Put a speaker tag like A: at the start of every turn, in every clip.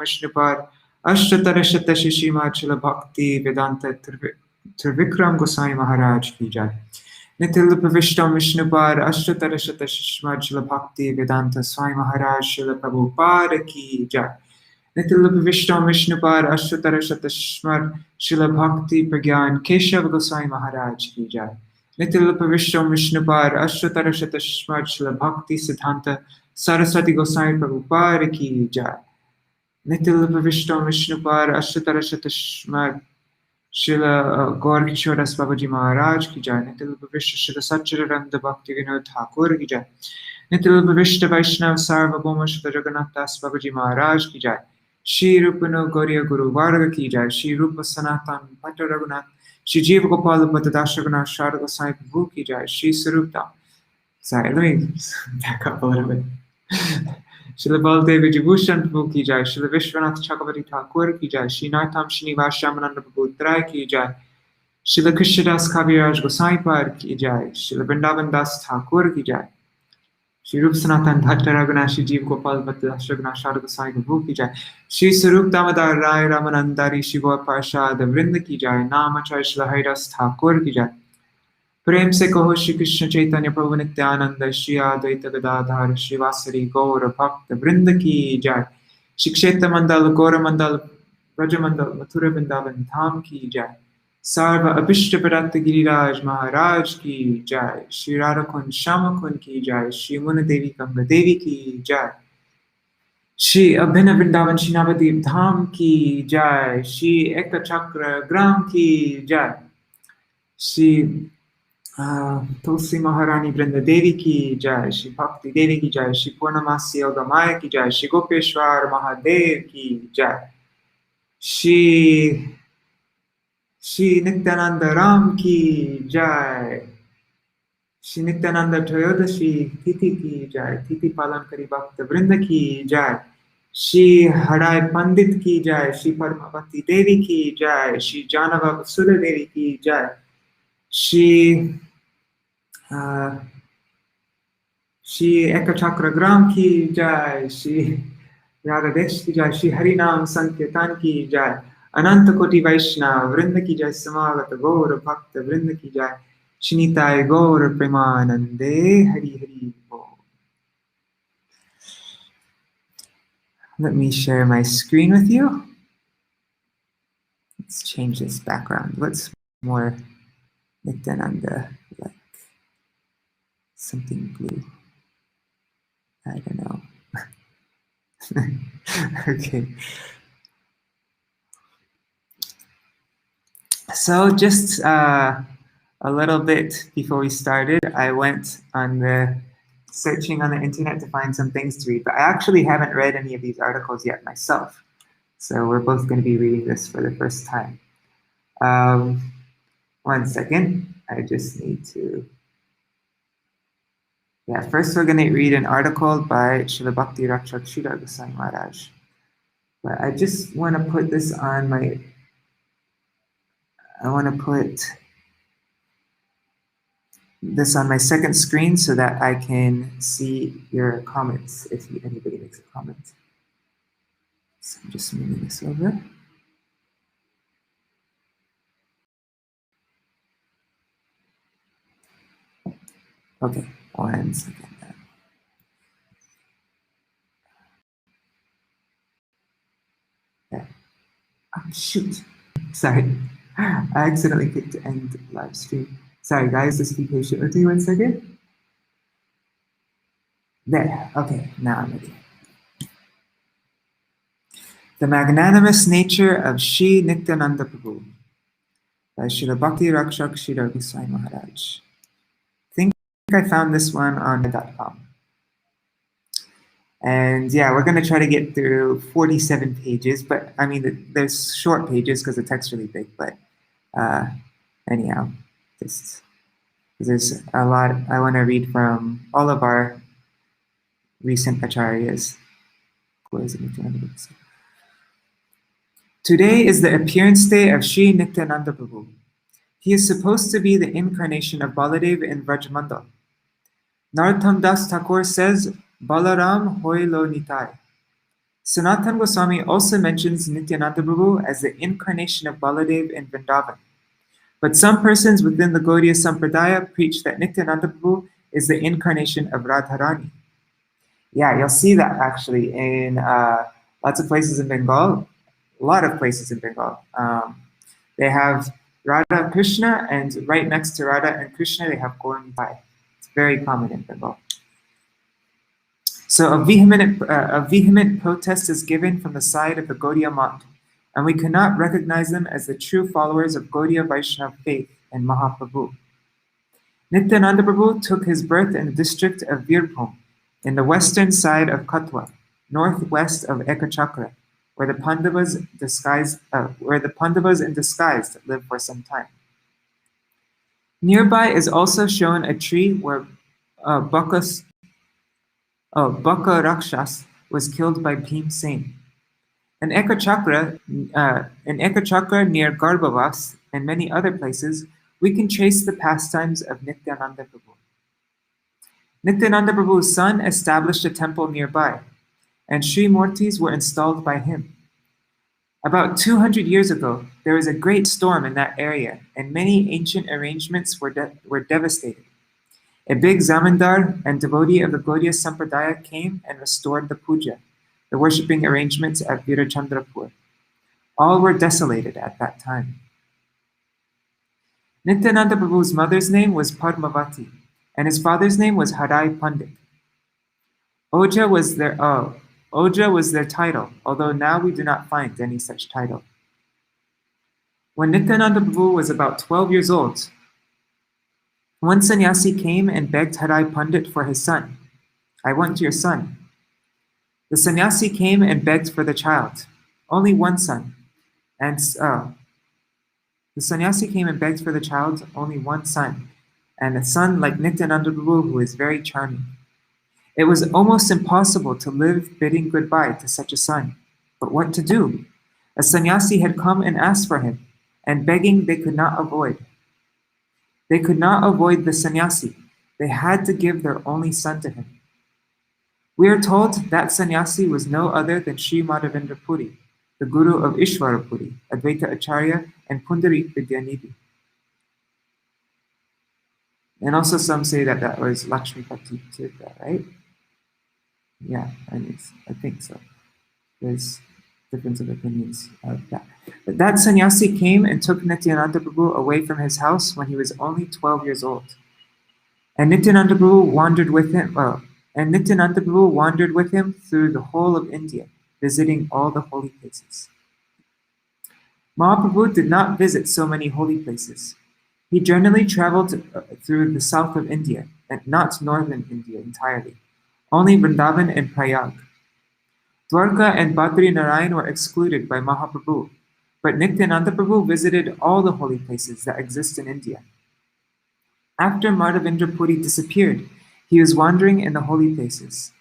A: Vishnupad Ashtatarashata Shishimachila Bhaktivedānta Trivikram Gosvāmī Mahārāja ki jai. Nityānanda Vishnupad Ashtatarashata Shishimachila Bhaktivedānta Svāmī Mahārāja Śrīla Prabhupāda ki jai. Nityānanda Vishnupad Ashtatarashata Shishimachila Bhakti Pragyan Keshava Gosvāmī Mahārāja ki jai. Nityānanda Vishnupad Ashtatarashata Shishimachila Bhakti Siddhanta Saraswati Gosvāmī Prabhupāda ki jai. Nityānanda Vishnupad Ashtatarashata Shishimachila Gour Babaji Mahārāja ki jai. Nityānanda Śrīla Satchidananda Bhaktivedānta Thakur ki jai. Nityānanda Vaishnav Sarvabhauma Śrīla Jagannath Das Babaji Mahārāja ki jai. Shri Rupano Gauriya Guru Varga ki jai. Shri Rupa Sanatan Bhatta Raghunath Shri Jiva Gopala Bhatta Dashraghunath Sharda Gosvāmī Prabhu ki jai. Shri Sarupta. Sorry, let me back up a little bit. Śrīla Baldev Vijibhushan Prabhu ki jai. Śrīla Vishwanath Chakravarti Thakur ki jai. Shri Nartam Srinivas Ramananda Prabhu Trai ki jai. Śrīla Krishnadas Kaviraj Goswāmī Pad ki jai. Śrīla Vrindavan Das Thakur ki jai. Shri Rupa Sanatan Bhatta Raghunath Shri Jiva Gopal Bhatta Dashraghunath Sharda Goswāmī Prabhu ki jai. Shri Sarup Damodar Rai Ramanandari Shiva Parshad Vrinda ki jai. Namacharya Śrīla Haridas Thakur ki jai. Prem se kaho Shri Krishna Chaitanya Prabhu Nityānanda Shri Advaita Gadadhar Shri Vasari Gour Bhakta Vrinda ki jai. Shri Kshetra Mandal Gora Mandal Braja Mandal Mathura Vrindavan Dham ki jai. Sarva Abhishta Bharata Giriraj Mahārāja ki jai. Shri Radhakund Shamakund ki jai. Shri Muna Devi Ganga Devi ki jai. Shri Abhina Vrindavan Shri Navadip Dham ki jai. Shri Ekta Chakra Gram ki jai. Shri Tulsi Maharani Vrinda Devi ki jai. Shri Bhakti Devi ki jai. Shri Purnamasi Yoga Maya ki jai. Shri Gopeshwar Mahadev ki jai. Shri Nityānanda Ram ki jai. Shri Nityānanda Trayodashi Titi ki jai. Titi Palankari Bhakta Vrinda ki jai. Shri Harai Pandit ki jai. Shri Padmavati Devi ki jai. Shri Janava Vasudha Devi ki jai. Shri Ekachakra Gram ki jai. Shri Radhadesh ki jai. Shri Harinam Sankirtan ki jai. Ananta Koti Vaishnava Vrinda ki jai. Samagata Gour Bhakta Vrinda ki jai. Shinitai Gour Premanande Hari Hari Bol. Let me share my screen with you. Let's change this background. What's more Nityānanda like? Something blue. I don't know. Okay. So just a little bit before we started, I went on searching on the internet to find some things to read, but I actually haven't read any of these articles yet myself. So we're both going to be reading this for the first time. 1 second, I just need to, first we're going to read an article by Śrīla Bhakti Rakṣaka Śrīdhara Gosvāmī Mahārāja. But I just want to put this on my, I want to put this on my second screen so that I can see your comments if anybody makes a comment. So I'm just moving this over. Okay, 1 second. Yeah. Oh, shoot. Sorry. I accidentally clicked end live stream. Sorry guys, just be patient with me 1 second. There, okay, now I'm ready. The Magnanimous Nature of Shri Nityānanda Prabhu by Śrīla Bhakti Rakṣaka Śrīdhara Gosvāmī Mahārāja. I think I found this one on .com. And yeah, we're going to try to get through 47 pages, but I mean, there's short pages because the text's really big, but anyhow, just there's a lot I want to read from all of our recent acharyas. Today is the appearance day of Shri Nityānanda Prabhu. He is supposed to be the incarnation of Baladev in Vrajamandal. Narottam Das Thakur says, Balaram hoy lo nitai. Sanatana Gosvāmī also mentions Nityānanda Prabhu as the incarnation of Baladev in Vrindavan. But some persons within the Gaudiya Sampradaya preach that Nityānanda Prabhu is the incarnation of Radharani. Yeah, you'll see that actually in lots of places in Bengal, a lot of places in Bengal. They have Radha Krishna, and right next to Radha and Krishna, they have Gour and Bhai. It's very common in Bengal. So a vehement protest is given from the side of the Gaudiya Math, and we cannot recognize them as the true followers of Gaudiya Vaishnava faith and Mahaprabhu. Nityānanda Prabhu took his birth in the district of Virbhum, in the western side of Katwa, northwest of Ekachakra, where the Pandavas in disguise lived for some time. Nearby is also shown a tree where Baka Rakṣasa was killed by Bhīm. In Ekachakra near Garbhavas and many other places, we can trace the pastimes of Nityānanda Prabhu. Nityānanda Prabhu's son established a temple nearby, and Sri Murtis were installed by him. About 200 years ago, there was a great storm in that area, and many ancient arrangements were devastated. A big zamindar and devotee of the Gaudiya Sampradaya came and restored the puja, the worshipping arrangements at Virachandrapur. All were desolated at that time. Nityānanda Prabhu's mother's name was Padmavati, and his father's name was Harai Pandit. Oja was their title, although now we do not find any such title. When Nityānanda Prabhu was about 12 years old, one sannyasi came and begged Harai Pandit for his son. I want your son. The sannyasi came and begged for the child, only one son. The sannyasi came and begged for the child, only one son, and a son like Nityānanda Prabhu who is very charming. It was almost impossible to live bidding goodbye to such a son. But what to do? A sannyasi had come and asked for him, and begging they could not avoid. They could not avoid the sannyasi. They had to give their only son to him. We are told that sannyasi was no other than Sri Madhavendra Puri, the guru of Ishvara Puri, Advaita Acharya, and Pundarik Vidyanidhi. And also some say that that was Lakshmipati Tirtha, right? Yeah, I think so. There's difference of opinions of that. But that sannyasi came and took Nityānanda Prabhu away from his house when he was only 12 years old. And Nityānanda Prabhu wandered with him through the whole of India, visiting all the holy places. Mahaprabhu did not visit so many holy places. He generally traveled through the south of India, and not northern India entirely, only Vrindavan and Prayag. Dwarka and Badri Narayan were excluded by Mahaprabhu, but Nityānanda Prabhu visited all the holy places that exist in India. After Madhavendra Puri disappeared, he was wandering in the holy places.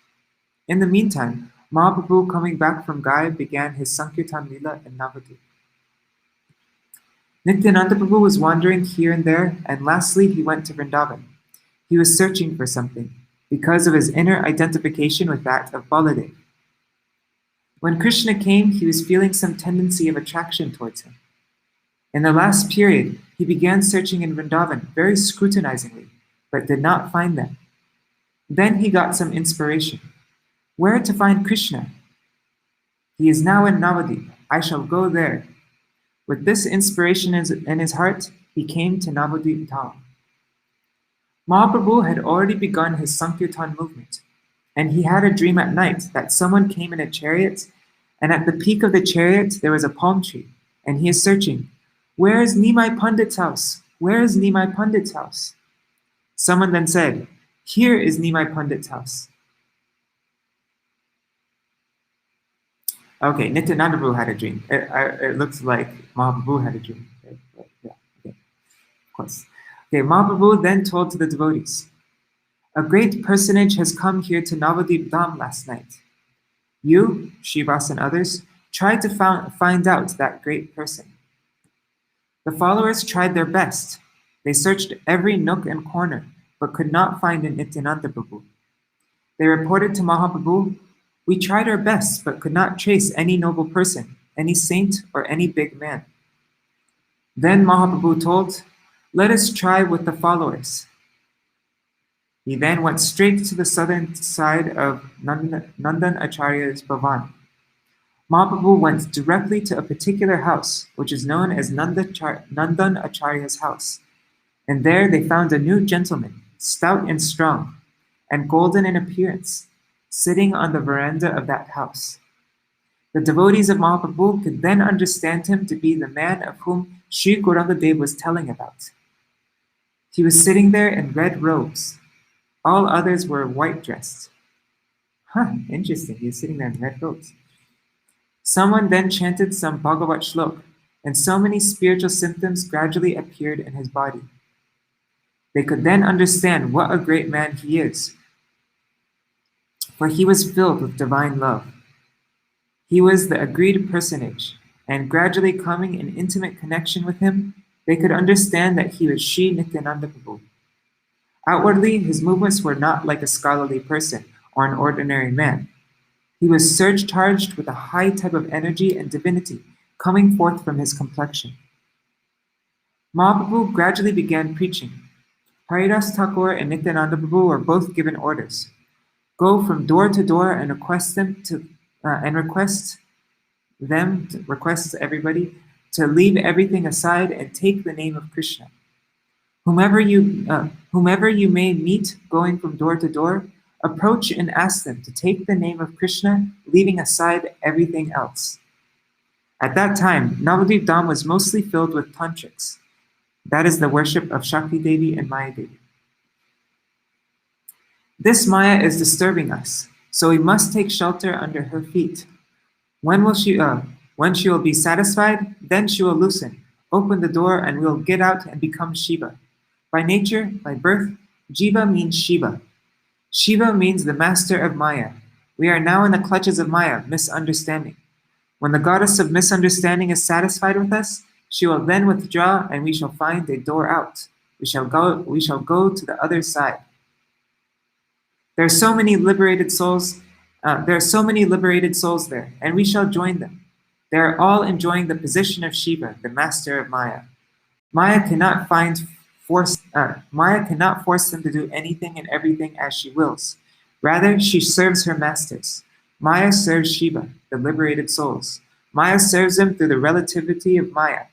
A: In the meantime, Mahaprabhu, coming back from Gaya, began his Sankirtan Lila in Navadvip. Nityānanda Prabhu was wandering here and there, and lastly he went to Vrindavan. He was searching for something, because of his inner identification with that of Baladev. When Krishna came, he was feeling some tendency of attraction towards him. In the last period, he began searching in Vrindavan very scrutinizingly, but did not find them. Then he got some inspiration. Where to find Krishna? He is now in Navadvip. I shall go there. With this inspiration in his heart, he came to Navadvip town. Mahaprabhu had already begun his Sankirtan movement, and he had a dream at night that someone came in a chariot, and at the peak of the chariot there was a palm tree, and he is searching, where is Nimai Pandit's house? Where is Nimai Pandit's house? Someone then said, here is Nimai Pandit's house. Okay, Nityānanda Prabhu had a dream. It looks like Mahaprabhu had a dream. Yeah, okay, of course. Okay, Mahaprabhu then told to the devotees, a great personage has come here to Navadvip Dham last night. You, Srivas and others, tried to find out that great person. The followers tried their best. They searched every nook and corner, but could not find an Nityānanda Prabhu. They reported to Mahaprabhu, We tried our best, but could not trace any noble person, any saint, or any big man. Then Mahaprabhu told, "Let us try with the followers." He then went straight to the southern side of Nandan Acharya's Bhavan. Mahaprabhu went directly to a particular house, which is known as Nandan Acharya's house. And there they found a new gentleman, stout and strong, and golden in appearance, sitting on the veranda of that house. The devotees of Mahaprabhu could then understand him to be the man of whom Sri Gauranga was telling about. He was sitting there in red robes. All others were white dressed. Interesting. He was sitting there in red robes. Someone then chanted some Bhagavat shlok, and so many spiritual symptoms gradually appeared in his body. They could then understand what a great man he is, for he was filled with divine love. He was the agreed personage, and gradually coming in intimate connection with him, they could understand that he was Sri Nityānanda Prabhu. Outwardly, his movements were not like a scholarly person or an ordinary man. He was surcharged with a high type of energy and divinity coming forth from his complexion. Mahaprabhu gradually began preaching. Haridas Thakur and Nityānanda Prabhu were both given orders. Go from door to door and request everybody to leave everything aside and take the name of Krishna. Whomever you may meet going from door to door, approach and ask them to take the name of Krishna, leaving aside everything else. At that time, Navadvip Dham was mostly filled with tantrics. That is the worship of Shakti Devi and Maya Devi. This Maya is disturbing us, so we must take shelter under her feet. When she will be satisfied, then she will loosen, open the door, and we will get out and become Shiva. By nature, by birth, Jiva means Shiva. Shiva means the master of Maya. We are now in the clutches of Maya, misunderstanding. When the goddess of misunderstanding is satisfied with us, she will then withdraw and we shall find a door out. We shall go to the other side. There are so many liberated souls there, and we shall join them. They are all enjoying the position of Shiva, the master of Maya. Maya cannot force them to do anything and everything as she wills. Rather, she serves her masters. Maya serves Shiva, the liberated souls. Maya serves them through the relativity of Maya.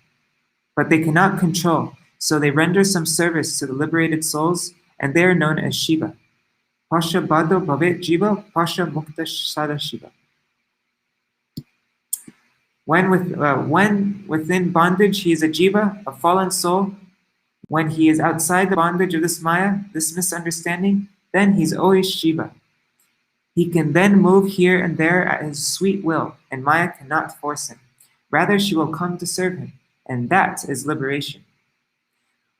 A: But they cannot control, so they render some service to the liberated souls, and they are known as Shiva. Pasha Bado Bhavet Jiva, Pasha Mukta Sada Shiva. When within bondage he is a jiva, a fallen soul. When he is outside the bondage of this Maya, this misunderstanding, then he's always Shiva. He can then move here and there at his sweet will, and Maya cannot force him. Rather, she will come to serve him, and that is liberation.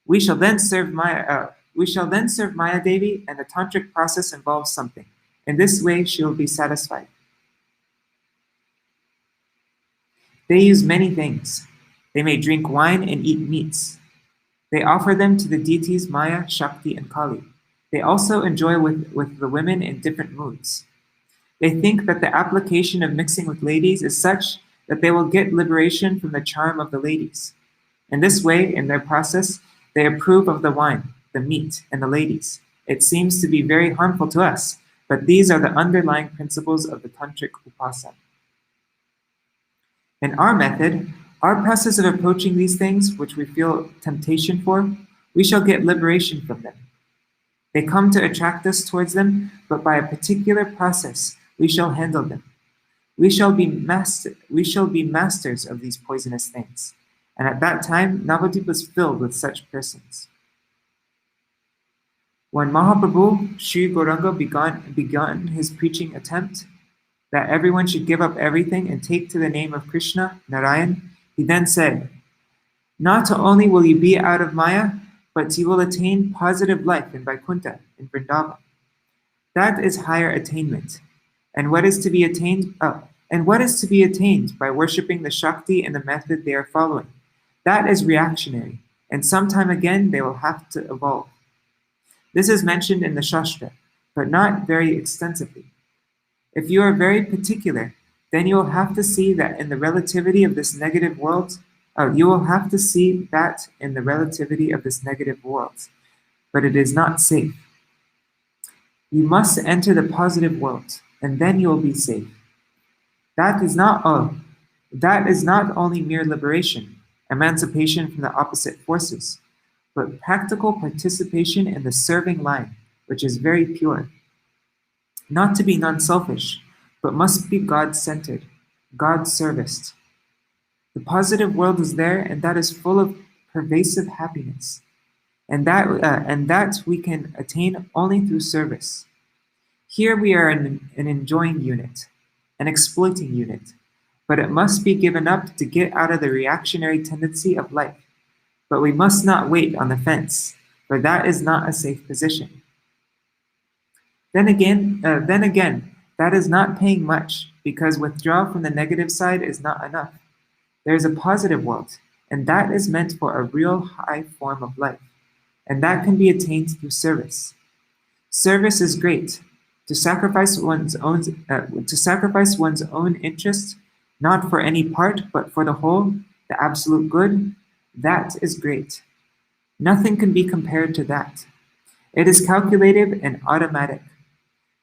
A: We shall then serve Maya Devi, and the tantric process involves something. In this way, she will be satisfied. They use many things. They may drink wine and eat meats. They offer them to the deities Maya, Shakti, and Kali. They also enjoy with the women in different moods. They think that the application of mixing with ladies is such that they will get liberation from the charm of the ladies. In this way, in their process, they approve of the wine, the meat, and the ladies. It seems to be very harmful to us, but these are the underlying principles of the tantric upasana. In our method, our process of approaching these things, which we feel temptation for, we shall get liberation from them. They come to attract us towards them, but by a particular process, we shall handle them. We shall be masters of these poisonous things. And at that time, Navadvip was filled with such persons. When Mahaprabhu, Sri Gauranga, began his preaching attempt, that everyone should give up everything and take to the name of Krishna, Nārāyaṇa, he then said, "Not only will you be out of Maya, but you will attain positive life in Vaikuntha, in Vrindavan. That is higher attainment. And what is to be attained by worshipping the Shakti and the method they are following? That is reactionary, and sometime again they will have to evolve. This is mentioned in the Shastra, but not very extensively. If you are very particular, then you will have to see that in the relativity of this negative world, but it is not safe. You must enter the positive world, and then you will be safe. That is not only mere liberation, emancipation from the opposite forces, but practical participation in the serving line, which is very pure. Not to be non-selfish, but must be God-centered, God-serviced. The positive world is there, and that is full of pervasive happiness, and that we can attain only through service. Here we are an enjoying unit, an exploiting unit, but it must be given up to get out of the reactionary tendency of life. But we must not wait on the fence, for that is not a safe position. Then again, that is not paying much, because withdrawal from the negative side is not enough. There is a positive world, and that is meant for a real high form of life, and that can be attained through service. Service is great. To sacrifice one's own interest, not for any part, but for the whole, the absolute good, that is great. Nothing can be compared to that. It is calculative and automatic.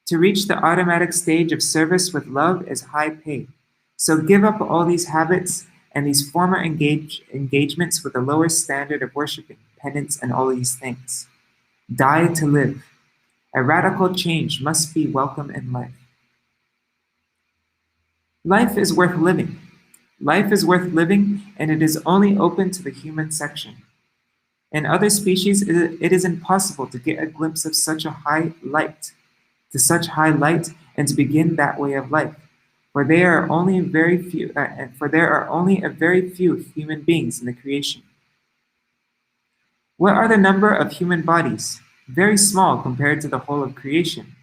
A: To reach the automatic stage of service with love is high pay. So give up all these habits and these former engagements with a lower standard of worshiping, penance, and all these things. Die to live. A radical change must be welcome in life. Life is worth living. Life is worth living, and it is only open to the human section. In other species, it is impossible to get a glimpse of such a high light, and to begin that way of life, for there are only a very few human beings in the creation. What are the number of human bodies? Very small compared to the whole of creation,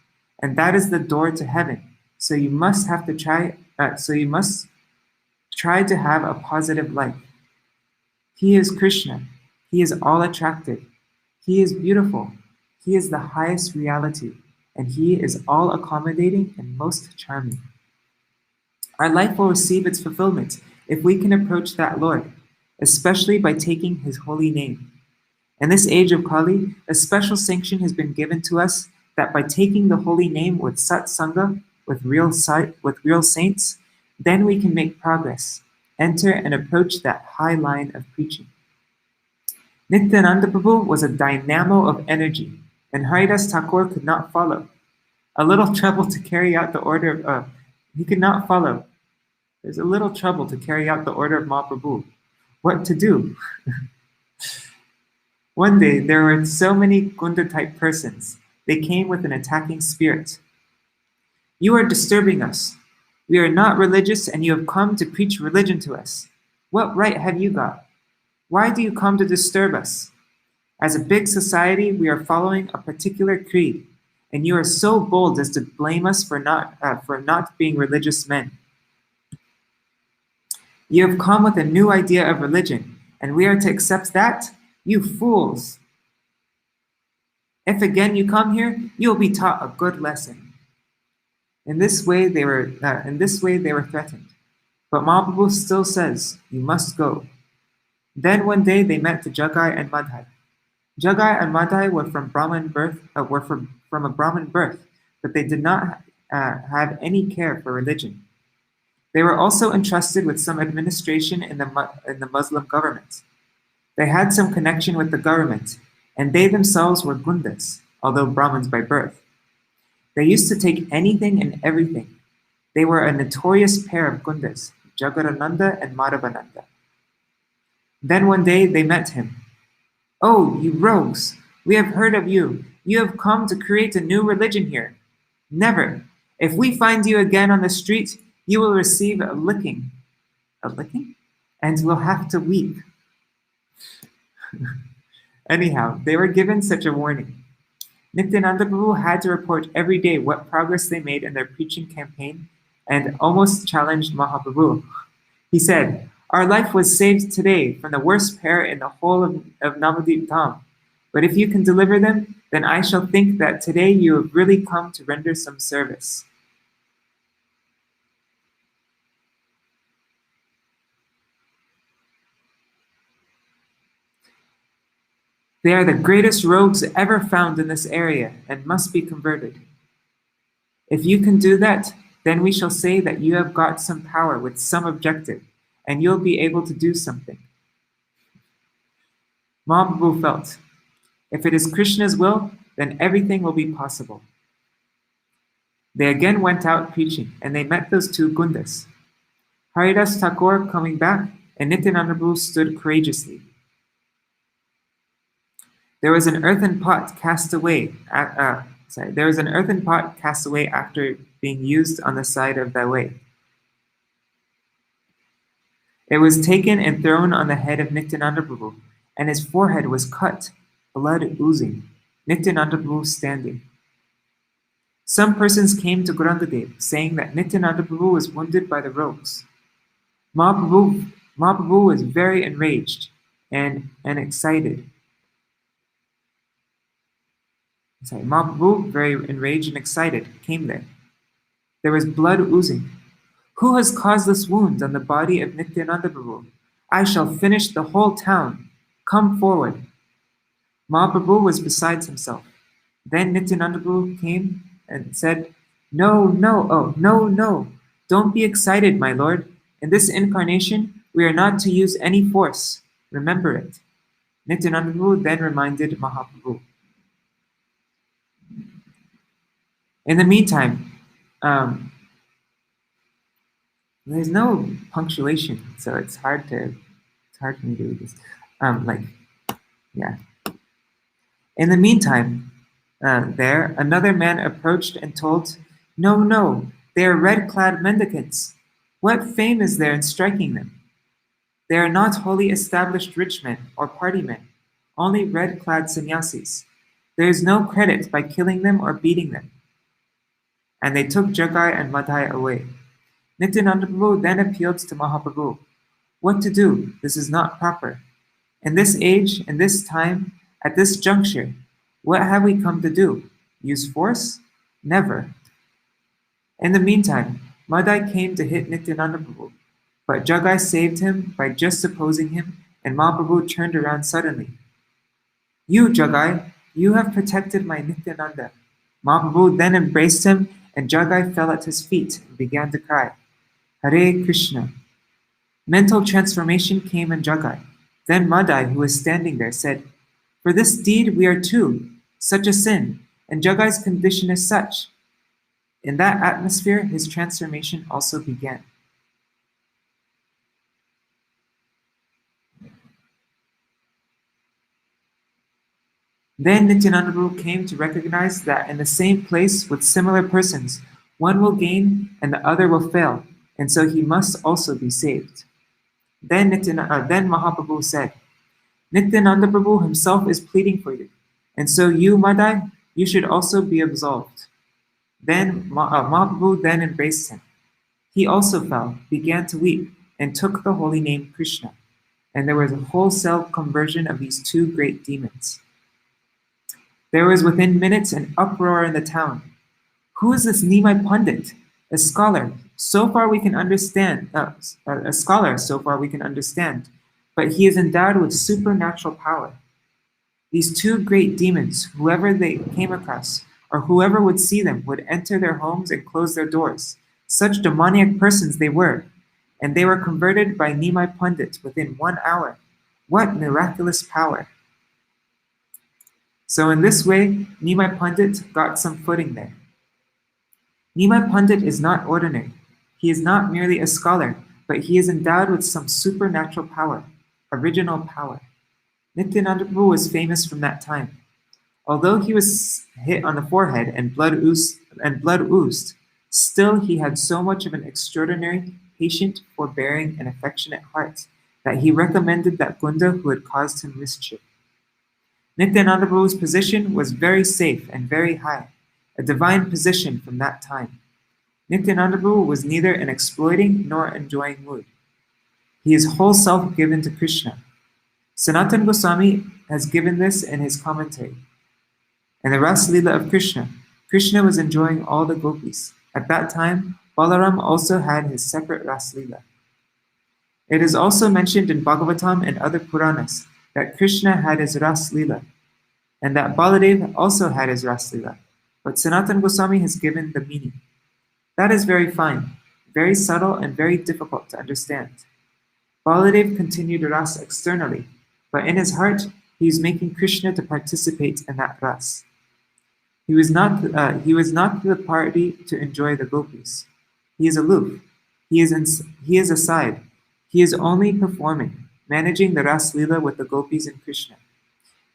A: and that is the door to heaven. So you must try to have a positive life. He is Krishna. He is all attractive. He is beautiful. He is the highest reality, and he is all accommodating and most charming. Our life will receive its fulfillment if we can approach that Lord, especially by taking his holy name. In this age of Kali, a special sanction has been given to us that by taking the holy name with satsanga, with real saints, then we can make progress, enter and approach that high line of preaching. Nityānanda Prabhu was a dynamo of energy, and Haridas Thakur could not follow. A little trouble to carry out the order of, he could not follow. There's a little trouble to carry out the order of Mahaprabhu. What to do? One day, there were so many Gunda-type persons. They came with an attacking spirit. You are disturbing us. We are not religious, and you have come to preach religion to us. What right have you got? Why do you come to disturb us? As a big society, we are following a particular creed, and you are so bold as to blame us for not being religious men. You have come with a new idea of religion, and we are to accept that? You fools! If again you come here, you will be taught a good lesson. In this way they were threatened. But Mahaprabhu still says, you must go. Then one day they met the Jagai and Madhai. Jagai and Madhai were from a Brahmin birth, but they did not have any care for religion. They were also entrusted with some administration in the Muslim government. They had some connection with the government, and they themselves were Gundas, although Brahmins by birth. They used to take anything and everything. They were a notorious pair of Gundas, Jagadananda and Madhavananda. Then one day they met him. Oh, you rogues, we have heard of you. You have come to create a new religion here. Never. If we find you again on the street, you will receive a licking. A licking? And will have to weep. Anyhow, they were given such a warning. Nityānanda Prabhu had to report every day what progress they made in their preaching campaign and almost challenged Mahaprabhu. He said, our life was saved today from the worst pair in the whole of Navadvip Dham. But if you can deliver them, then I shall think that today you have really come to render some service. They are the greatest rogues ever found in this area and must be converted. If you can do that, then we shall say that you have got some power with some objective, and you'll be able to do something. Mahaprabhu felt, if it is Krishna's will, then everything will be possible. They again went out preaching, and they met those two Gundas. Haridas Thakur coming back, and Nityānanda Prabhu stood courageously. There was an earthen pot cast away. There was an earthen pot cast away after being used on the side of the way. It was taken and thrown on the head of Nityānanda Prabhu, and his forehead was cut, blood oozing. Nityānanda Prabhu standing. Some persons came to Gaurangadev, saying that Nityānanda Prabhu was wounded by the rogues. Mahaprabhu was very enraged and excited. Mahaprabhu, very enraged and excited, came there. There was blood oozing. Who has caused this wound on the body of Nityānanda Prabhu? I shall finish the whole town. Come forward. Mahaprabhu was beside himself. Then Nityānanda Prabhu came and said, No. Don't be excited, my lord. In this incarnation, we are not to use any force. Remember it. Nityānanda Prabhu then reminded Mahaprabhu. In the meantime, there's no punctuation, so it's hard for me to read this. In the meantime, another man approached and told, No, they are red-clad mendicants. What fame is there in striking them? They are not wholly established rich men or party men, only red-clad sannyasis. There is no credit by killing them or beating them. And they took Jagai and Madhai away. Nityānanda Prabhu then appealed to Mahaprabhu. What to do? This is not proper. In this age, in this time, at this juncture, what have we come to do? Use force? Never. In the meantime, Madhai came to hit Nityānanda Prabhu, but Jagai saved him by just opposing him, and Mahaprabhu turned around suddenly. You, Jagai, you have protected my Nityānanda. Mahaprabhu then embraced him, and Jagai fell at his feet and began to cry. Hare Krishna. Mental transformation came in Jagai. Then Madhai, who was standing there, said, For this deed we are two, such a sin, and Jagai's condition is such. In that atmosphere, his transformation also began. Then Nityānanda Prabhu came to recognize that in the same place with similar persons, one will gain and the other will fail, and so he must also be saved. Then Mahaprabhu said, Nityānanda Prabhu himself is pleading for you, and so you, Madhai, you should also be absolved. Then Mahaprabhu then embraced him. He also fell, began to weep, and took the holy name Krishna, and there was a wholesale conversion of these two great demons. There was within minutes an uproar in the town. Who is this Nimai Pandit? A scholar, so far we can understand, but he is endowed with supernatural power. These two great demons, whoever they came across, or whoever would see them, would enter their homes and close their doors. Such demoniac persons they were, and they were converted by Nimai Pandit within 1 hour. What miraculous power! So in this way, Nimai Pandit got some footing there. Nimai Pandit is not ordinary. He is not merely a scholar, but he is endowed with some supernatural power, original power. Nityānanda Prabhu was famous from that time. Although he was hit on the forehead and blood oozed, still he had so much of an extraordinary, patient, forbearing, and affectionate heart that he recommended that Gunda who had caused him mischief. Nityānanda Prabhu's position was very safe and very high, a divine position from that time. Nityānanda Prabhu was neither in exploiting nor enjoying mood. He is whole self given to Krishna. Sanatana Gosvāmī has given this in his commentary. In the Śrīla of Krishna, Krishna was enjoying all the gopis. At that time, Balaram also had his separate Śrīla. It is also mentioned in Bhagavatam and other Puranas that Krishna had his Ras Lila, and that Baladev also had his Ras Lila, but Sanatana Goswami has given the meaning. That is very fine, very subtle, and very difficult to understand. Baladev continued Ras externally, but in his heart, he is making Krishna to participate in that Ras. He was not the party to enjoy the gopis. He is aloof. He is aside. He is only performing, managing the Ras Lila with the gopis and Krishna.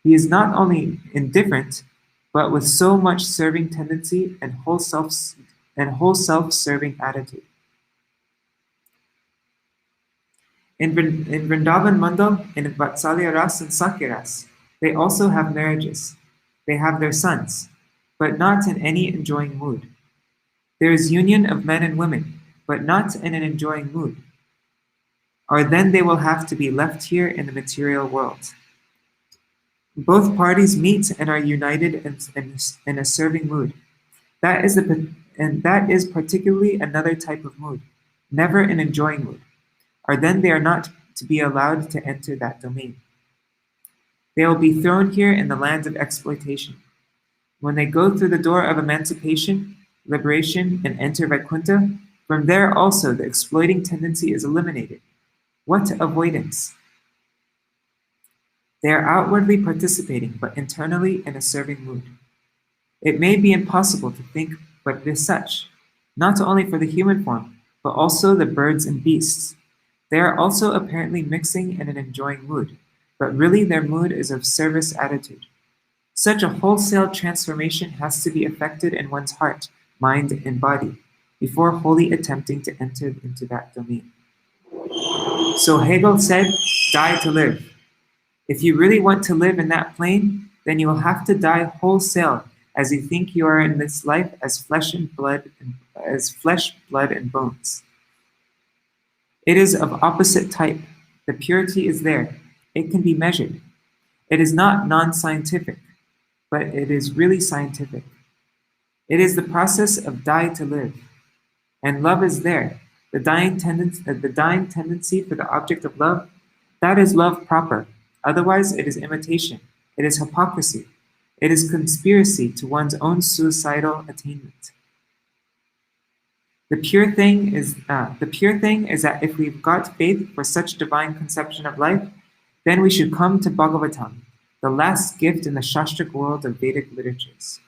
A: He is not only indifferent, but with so much serving tendency and whole self-serving attitude. In Vrindavan Mandal, in Vatsalya Ras and Sakya Ras, they also have marriages. They have their sons, but not in any enjoying mood. There is union of men and women, but not in an enjoying mood. Or then they will have to be left here in the material world. Both parties meet and are united in a serving mood. That is particularly another type of mood, never an enjoying mood. Or then they are not to be allowed to enter that domain. They will be thrown here in the land of exploitation. When they go through the door of emancipation, liberation, and enter Vaikuntha, from there also the exploiting tendency is eliminated. What avoidance! They are outwardly participating, but internally in a serving mood. It may be impossible to think, but it is such, not only for the human form, but also the birds and beasts. They are also apparently mixing in an enjoying mood, but really their mood is of service attitude. Such a wholesale transformation has to be effected in one's heart, mind, and body before wholly attempting to enter into that domain. So Hegel said, die to live. If you really want to live in that plane, then you will have to die wholesale as you think you are in this life as flesh, blood, and bones. It is of opposite type. The purity is there. It can be measured. It is not non-scientific, but it is really scientific. It is the process of die to live. And love is there. The dying tendency for the object of love, that is love proper. Otherwise, it is imitation. It is hypocrisy. It is conspiracy to one's own suicidal attainment. The pure thing is that if we've got faith for such divine conception of life, then we should come to Bhagavatam, the last gift in the Shastric world of Vedic literatures.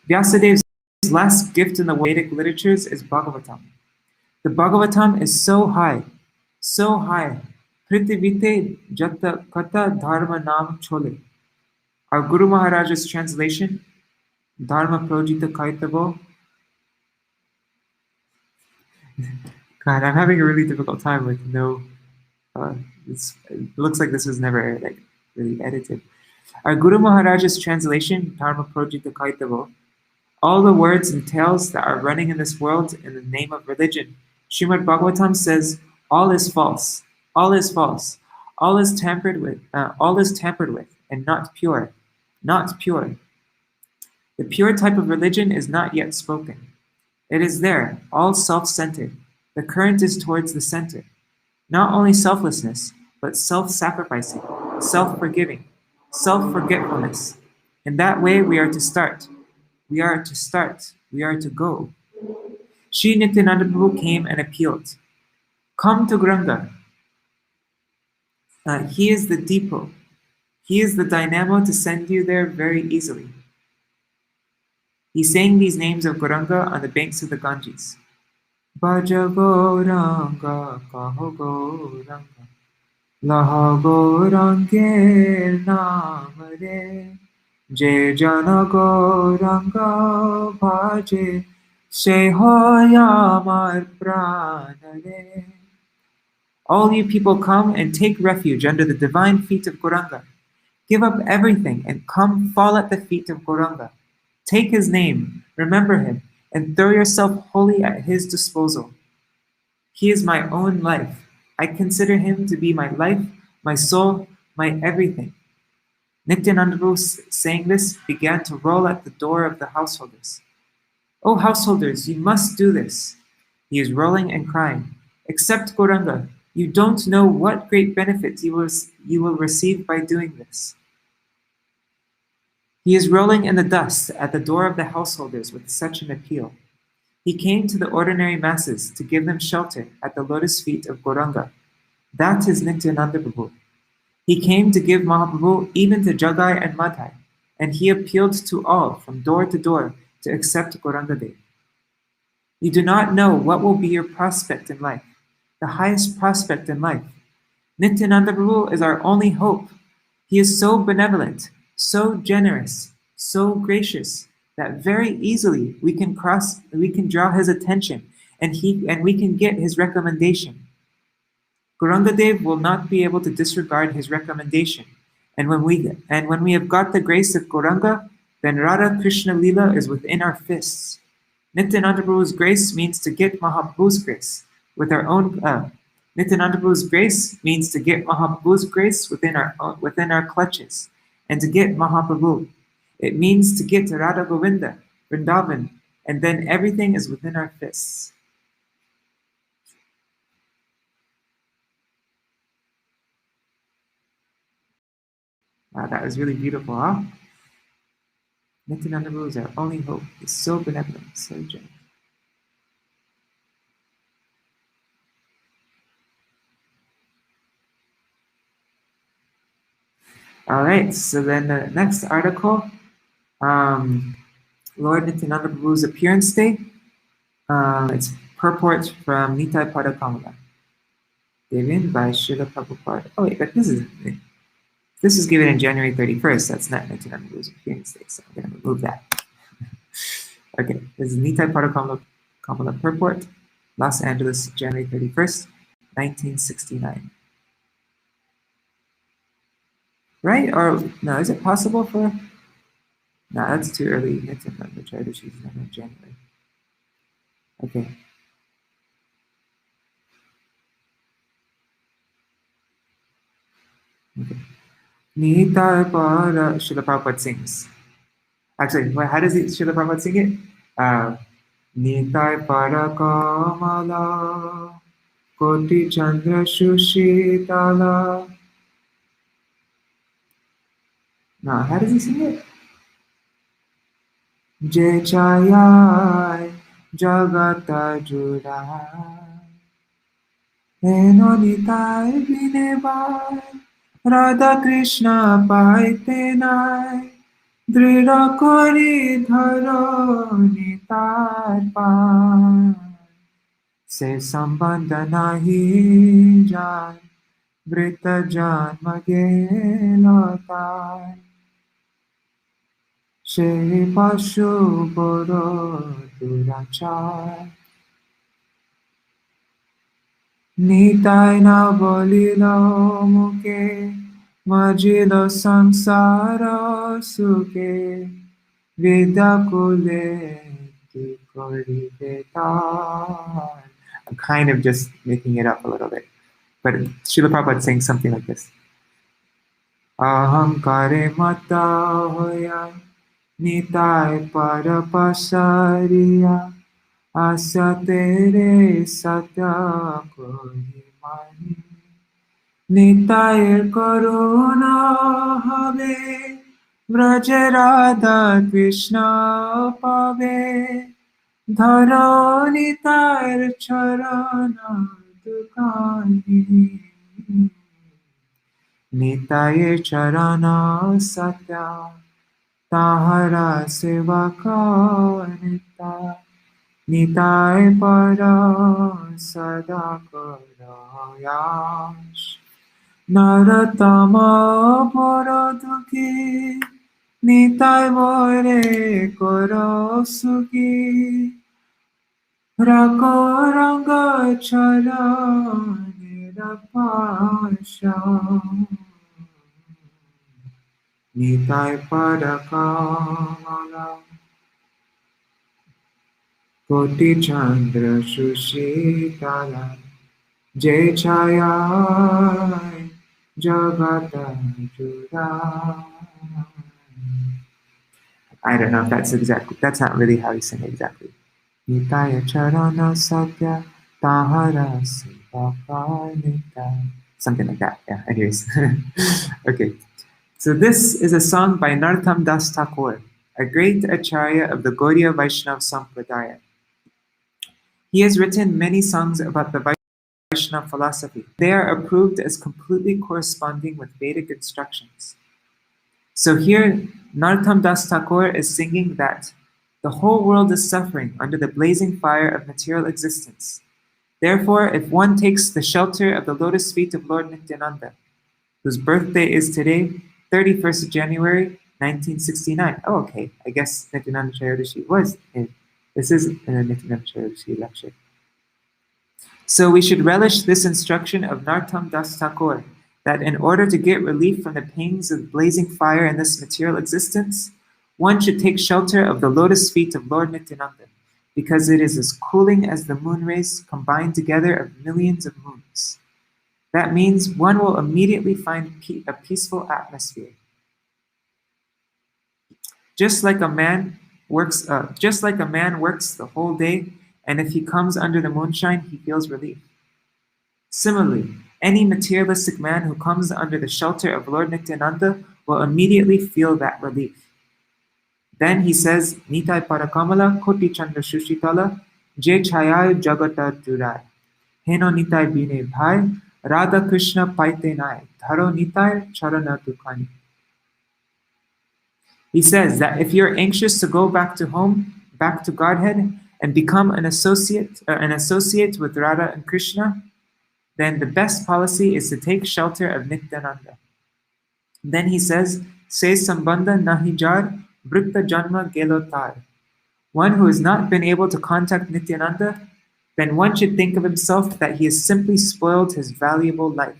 A: Vyasadev's last gift in the Vedic literatures is Bhagavatam. The Bhagavatam is so high, Prithivite Jata Kata Dharma Nam Chole. Our Guru Mahārāja's translation, Dharma Projita Kaitavo. God, I'm having a really difficult time with it looks like this was never really edited. Our Guru Mahārāja's translation, Dharma Projita Kaitavo, all the words and tales that are running in this world in the name of religion. Srimad Bhagavatam says, all is false, all is false, all is tampered with, and not pure, not pure. The pure type of religion is not yet spoken. It is there, all self-centered. The current is towards the center. Not only selflessness, but self-sacrificing, self-forgiving, self-forgetfulness. In that way, we are to start. We are to start. We are to go. Sri Nityānanda Prabhu came and appealed. Come to Gauranga. He is the depot. He is the dynamo to send you there very easily. He sang these names of Gauranga on the banks of the Ganges. Bhaja Gauranga, Kaho Gauranga, Laha Gaurange Namare, Je Jana Gauranga Bhaje, Se Hoya Mar Pranare. All you people come and take refuge under the divine feet of Gauranga. Give up everything and come fall at the feet of Gauranga. Take his name, remember him, and throw yourself wholly at his disposal. He is my own life. I consider him to be my life, my soul, my everything. Nityānanda Prabhu, saying this, began to roll at the door of the householders. Oh, householders, you must do this. He is rolling and crying. Accept Gauranga. You don't know what great benefits you will receive by doing this. He is rolling in the dust at the door of the householders with such an appeal. He came to the ordinary masses to give them shelter at the lotus feet of Gauranga. That is Nityānanda Prabhu. He came to give Mahaprabhu even to Jagai and Madhai, and he appealed to all from door to door to accept Gauranga Dev. You do not know what will be your prospect in life, the highest prospect in life. Nityānanda Prabhu is our only hope. He is so benevolent, so generous, so gracious, that very easily we can draw his attention and we can get his recommendation. Gauranga Dev will not be able to disregard his recommendation. And when we have got the grace of Gauranga, then Radha Krishna Lila is within our fists. Nityānanda Prabhu's grace means to get Mahaprabhu's grace with our own. Nityānanda Prabhu's grace means to get Mahaprabhu's grace within our clutches, and to get Mahaprabhu. It means to get to Radha Govinda, Vrindavan, and then everything is within our fists. Wow, that was really beautiful, huh? Nityānanda Prabhu is our only hope. He's so benevolent, so generous. All right, so then the next article, Lord Nityānanda Prabhu's appearance day. It's purport from Nityāpada Kamala, given by Śrīla Prabhupāda. Oh wait, but this is given in January 31st. That's not Nityānanda Prabhu's appearance day, so I'm going to remove that. Okay, this is Nityāpada Kamala purport, Los Angeles, January 31st, 1969. Right? Or no, is it possible for? No, that's too early. Nityānanda Chaturdashi is not in January. Okay. Okay. Nityāpada, Śrīla Prabhupada sings. Actually, how does Śrīla Prabhupada sing it? Nityāpada Kamala, Koti Chandra Śrīdhara. No, how does he sing it? Jai Chayai Jagata Judai Eno Nitai Vinebai Radha Krishna Paitenai Drira Kori Dharo Nitai Pai Se Sambandha Nahi Jai Vrita Janma Gelotai Shri Pashu Boro Durachar Nitai na bolilo muke Majilo samsara suke Vidakule Kikori Vetan. I'm kind of just making it up a little bit. But Śrīla Prabhupada saying something like this. Ahankare mata hoya Nitai parapasariya Asa tere satya kori mani Nitai karuna habe Vraja Radha Krishna pave Dharo Nitai charana dukani Nitai charana satya Tahara seva karita Nitai para sada karayash Naratama paradukhi Nitai more korosuki Rakoranga chara nirapasha Nitai pada kamala Koti Chandra Śrīdhara Jai Chayai Jagata Judai. I don't know if that's not really how you sing it exactly. Nitaya Charana Satya Tahara Something like that. Yeah, anyways. Okay. So this is a song by Narottam Das Thakur, a great acharya of the Gaudiya Vaishnava Sampradaya. He has written many songs about the Vaishnava philosophy. They are approved as completely corresponding with Vedic instructions. So here, Narottam Das Thakur is singing that the whole world is suffering under the blazing fire of material existence. Therefore, if one takes the shelter of the lotus feet of Lord Nityānanda, whose birthday is today, 31st of January, 1969. Oh, okay. I guess Nityānanda Chayodashi was in. This is in a Nityānanda Chayodashi lecture. So we should relish this instruction of Narottam Das Thakur, that in order to get relief from the pains of blazing fire in this material existence, one should take shelter of the lotus feet of Lord Nityānanda, because it is as cooling as the moon rays combined together of millions of moons. That means one will immediately find a peaceful atmosphere. Just like a man works the whole day, and if he comes under the moonshine, he feels relief. Similarly, any materialistic man who comes under the shelter of Lord Nityānanda will immediately feel that relief. Then he says, Nitai Parakamala Koti Chandra Shushitala Je Chayai Jagata Durai Heno Nitai Bine Bhai Radha Krishna Paite Nai Dharo Nitai Charana Dukani. He says that if you're anxious to go back to home, back to Godhead, and become an associate with Radha and Krishna, then the best policy is to take shelter of Nityānanda. Then he says, Se Sambandha Nahi Jar Vritta Janma Gelo Tar. One who has not been able to contact Nityānanda, then one should think of himself that he has simply spoiled his valuable life.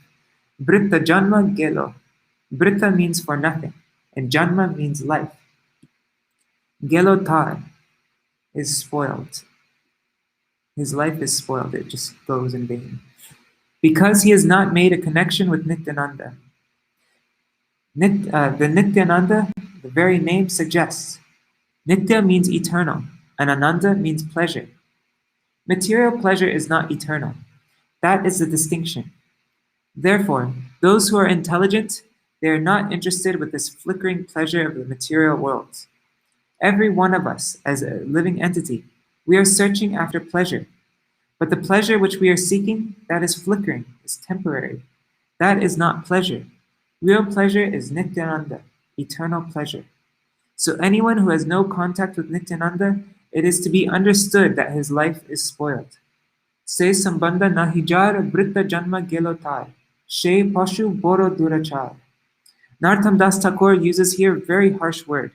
A: Vritta Janma Gelo. Vritta means for nothing, and Janma means life. Gelo Tar is spoiled. His life is spoiled, it just goes in vain. Because he has not made a connection with Nityānanda. The Nityānanda, the very name suggests. Nitya means eternal, and Ananda means pleasure. Material pleasure is not eternal. That is the distinction. Therefore, those who are intelligent, they are not interested with this flickering pleasure of the material world. Every one of us, as a living entity, we are searching after pleasure. But the pleasure which we are seeking, that is flickering, is temporary. That is not pleasure. Real pleasure is Nityānanda, eternal pleasure. So anyone who has no contact with Nityānanda, it is to be understood that his life is spoiled. Se sambandha nahi jar vritta janma gelo tar, she pashu boro durachar. Narottam Das Thakur uses here a very harsh word.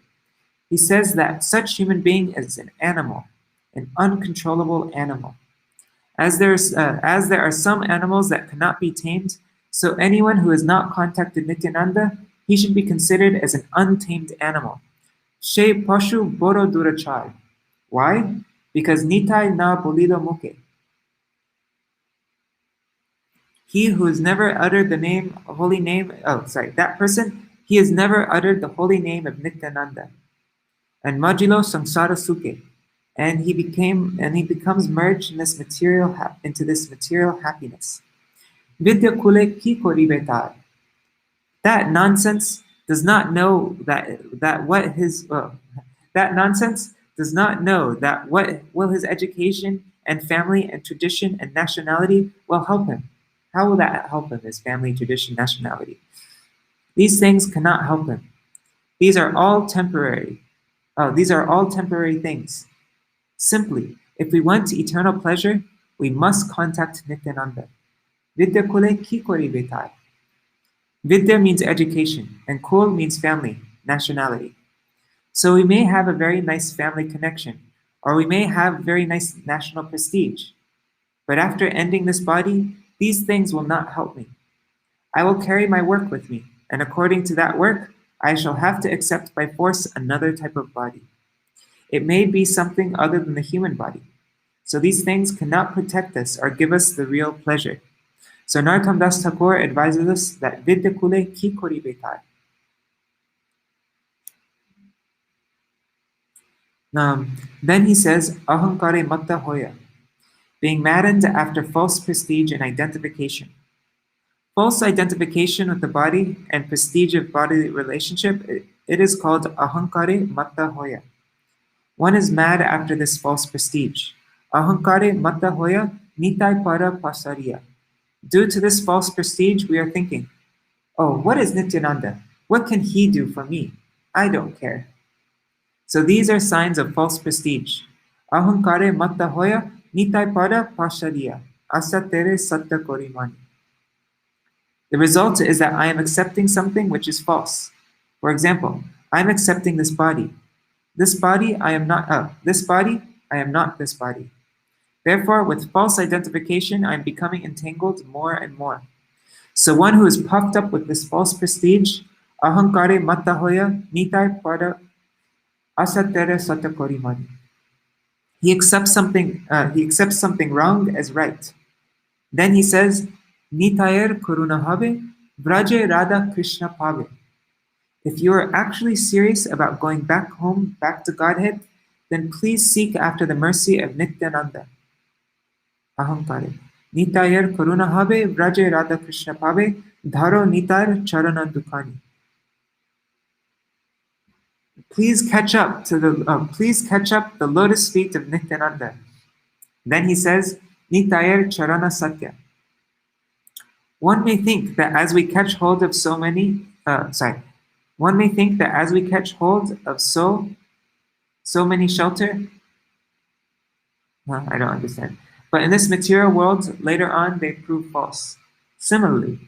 A: He says that such human being is an animal, an uncontrollable animal. As there are some animals that cannot be tamed, so anyone who has not contacted Nityānanda, he should be considered as an untamed animal. She pashu boro durachar. Why? Because Nitai na bolido muke. He who has never uttered that person, he has never uttered the holy name of Nityānanda. And Majilo Samsara Suke. And he becomes merged in into this material happiness. Vidya Kule ki koribetar. That nonsense does not know what will his education and family and tradition and nationality will help him. How will that help him, his family, tradition, nationality? These things cannot help him. These are all temporary things. Simply, if we want eternal pleasure, we must contact Nityānanda. Vidya kule ki koribetar. Vidya means education, and kul means family, nationality. So we may have a very nice family connection, or we may have very nice national prestige. But after ending this body, these things will not help me. I will carry my work with me, and according to that work, I shall have to accept by force another type of body. It may be something other than the human body. So these things cannot protect us or give us the real pleasure. So Narottam Das Thakur advises us that Vidya kule ki koribetar. Then he says, Ahankare matta hoya. being maddened after false prestige and identification. False identification with the body and prestige of bodily relationship, it is called ahankare matta hoya. One is mad after this false prestige. Ahankare matta hoya nitai para pasariya. Due to this false prestige, we are thinking, oh, what is Nityānanda? What can he do for me? I don't care. So these are signs of false prestige. Ahankare matta hoya nitai para pasariya. Asa tere satta korimani. The result is that I am accepting something which is false. For example, I am accepting this body. This body, I am not this body, I am not this body. Therefore, with false identification, I am becoming entangled more and more. So one who is puffed up with this false prestige, ahankare matta hoya nitai pada asatere sata korimani. He accepts something wrong as right. Then he says, Nitayar karuna have, vraje radha krishna pave. If you are actually serious about going back home, back to Godhead, then please seek after the mercy of Nityānanda. Ahankare. Nitayar karuna have, vraje radha krishna pave, dharo nitar charana dukani. Please catch up the lotus feet of Nityānanda. Then he says, Nitayar charana satya. One may think that as we catch hold of so many shelter, I don't understand. But in this material world, later on, they prove false. Similarly,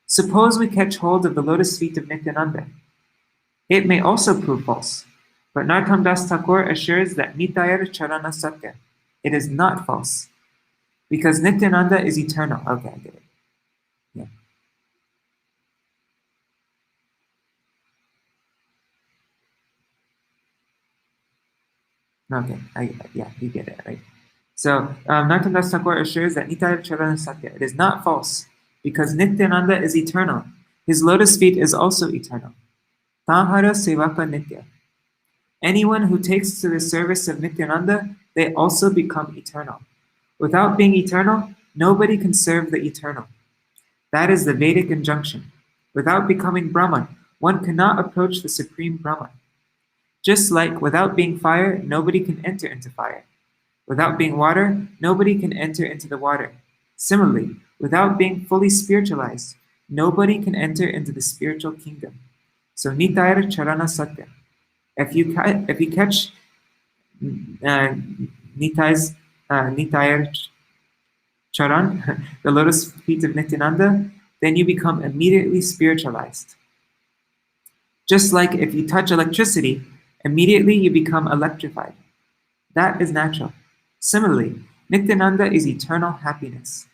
A: suppose we catch hold of the lotus feet of Nityānanda. It may also prove false. But Narottam Das Thakur assures that Nitayar Charana Satya. It is not false. Because Nityānanda is eternal. Okay, I get it. Yeah. Okay, you get it, right? So, Narottam Das Thakur assures that Nitayar Charana Satya. It is not false, because Nityānanda is eternal. His lotus feet is also eternal. Tahara Sevaka Nitya. Anyone who takes to the service of Nityānanda, they also become eternal. Without being eternal, nobody can serve the eternal. That is the Vedic injunction. Without becoming Brahman, one cannot approach the supreme Brahman. Just like without being fire, nobody can enter into fire. Without being water, nobody can enter into the water. Similarly, without being fully spiritualized, nobody can enter into the spiritual kingdom. So Nitayar Charana Satya. If you catch Nitayar Charan, the lotus feet of Nityānanda, then you become immediately spiritualized. Just like if you touch electricity, immediately you become electrified. That is natural. Similarly, Nityānanda is eternal happiness.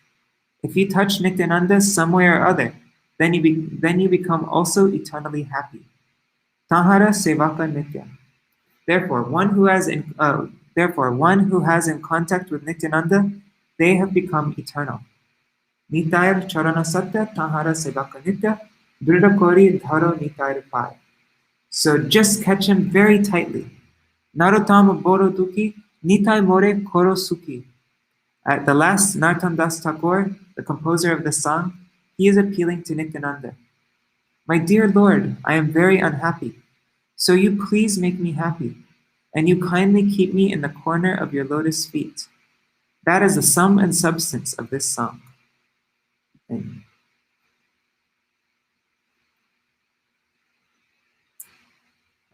A: If you touch Nityānanda some way or other, then you become also eternally happy. Tahara sevaka nitya. Therefore, one who has in contact with Nityānanda, they have become eternal. Nitayar charana satya tahara sevaka nitya, dhrida kori dharo nitayar pai. So just catch him very tightly. Narottam boro duki, nitai more koro suki. At the last, Narottam Das Thakur, the composer of the song, he is appealing to Nityānanda. My dear Lord, I am very unhappy. So you please make me happy, and you kindly keep me in the corner of your lotus feet. That is the sum and substance of this song. Amen.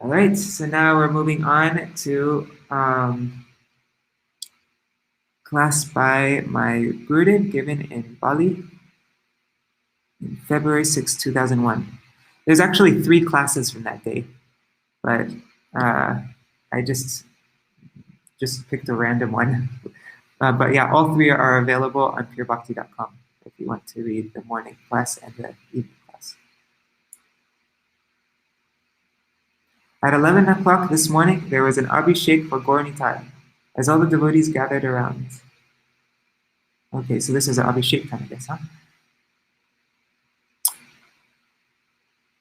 A: All right, so now we're moving on to class by my Gurudev given in Bali in February 6, 2001. There's actually 3 classes from that day, but I just picked a random one. But yeah, all 3 are available on purebhakti.com if you want to read the morning class and the evening class. At 11 o'clock this morning, there was an abhishek for Gour Nitai, as all the devotees gathered around. Okay, so this is an abhishek time, I guess, huh?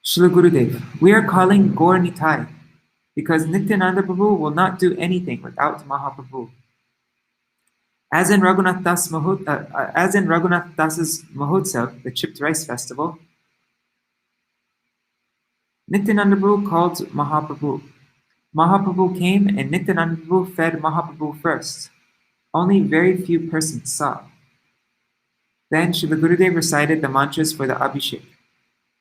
A: Srila Gurudev, we are calling Gour Nitai because Nityānanda Prabhu will not do anything without Mahaprabhu. As in Raghunath Das's Mahotsav, the chipped rice festival, Nityānanda Prabhu called Mahaprabhu. Mahaprabhu came and Nityānanda Prabhu fed Mahaprabhu first. Only very few persons saw. Then Srila Gurudev recited the mantras for the Abhishek.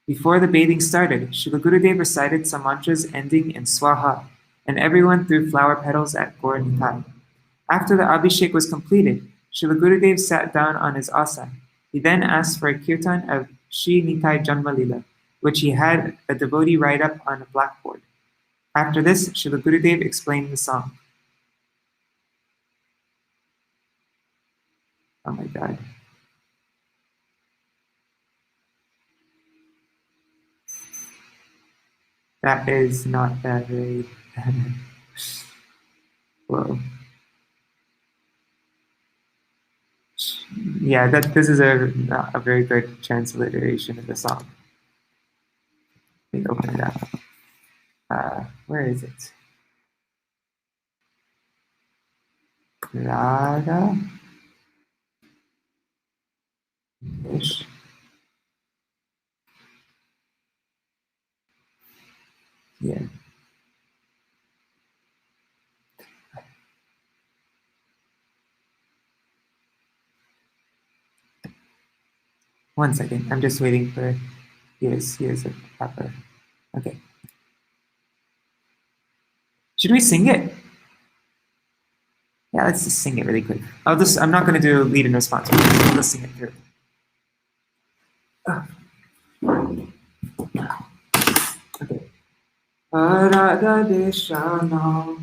A: Before the bathing started, Srila Gurudev recited some mantras ending in Swaha, and everyone threw flower petals at Gour Nitai. After the Abhishek was completed, Srila Gurudev sat down on his asana. He then asked for a kirtan of Shri Nitai Janma Lila, which he had a devotee write up on a blackboard. After this, Srila Gurudev explained the song. Oh my God. That is not that very... Whoa. Yeah, this is a very good transliteration of the song. Let me open it up. Where is it? Radha? Ish. Yeah. One second. I'm just waiting for... Here's a proper... Okay. Should we sing it? Yeah, let's just sing it really quick. I'm not going to do lead and response. We'll just sing it through. Okay. Radha Deshana,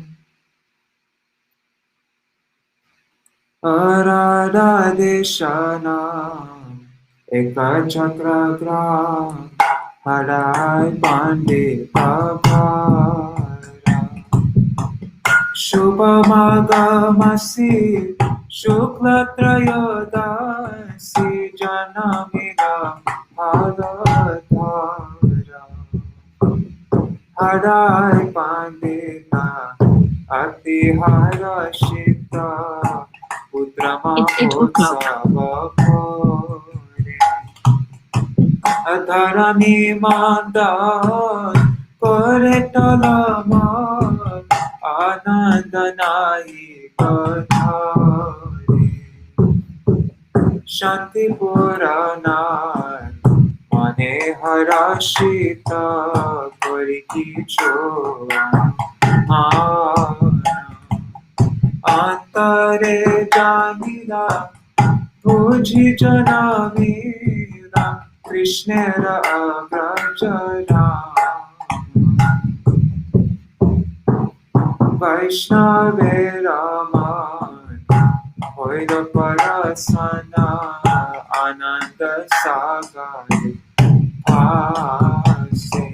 A: Radha Deshana, Eka Chakra Gra, Harai Pande Pavara, Shubhamagamasi, Shukla Trayodasi, Janamira, Haladhara. Harai Pandita, Atihara Shita, Putrama Hotsava Kore, Adharani Mandan, Kore Talaman, Anandanai Kadhare, Shanti Purana. Mane harashita koriki chora antare janila bujhi janamila Krishnera agrajara Vaishnave Raman Hoida Parasana Ananda Sagar Ase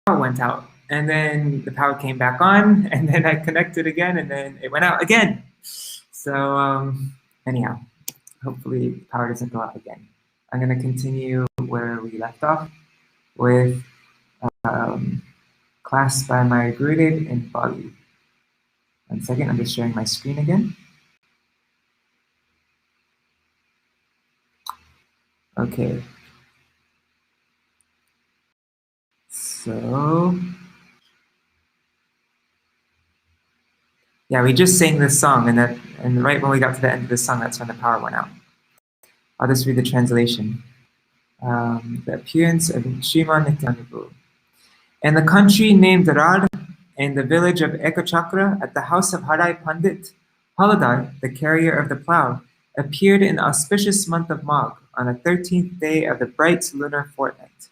A: went out, and then the power came back on, and then I connected again, and then it went out again. So anyhow, hopefully the power doesn't go out again. I'm going to continue where we left off with class by my Gurudev in Bali. 1 second, I'm just sharing my screen again. Okay. So, yeah, we just sang this song, and right when we got to the end of the song, that's when the power went out. I'll just read the translation. The appearance of Sriman Nityānanda. In the country named Rad, in the village of Ekachakra, at the house of Harai Pandit, Haladar, the carrier of the plough, appeared in the auspicious month of Magh, on the 13th day of the bright lunar fortnight.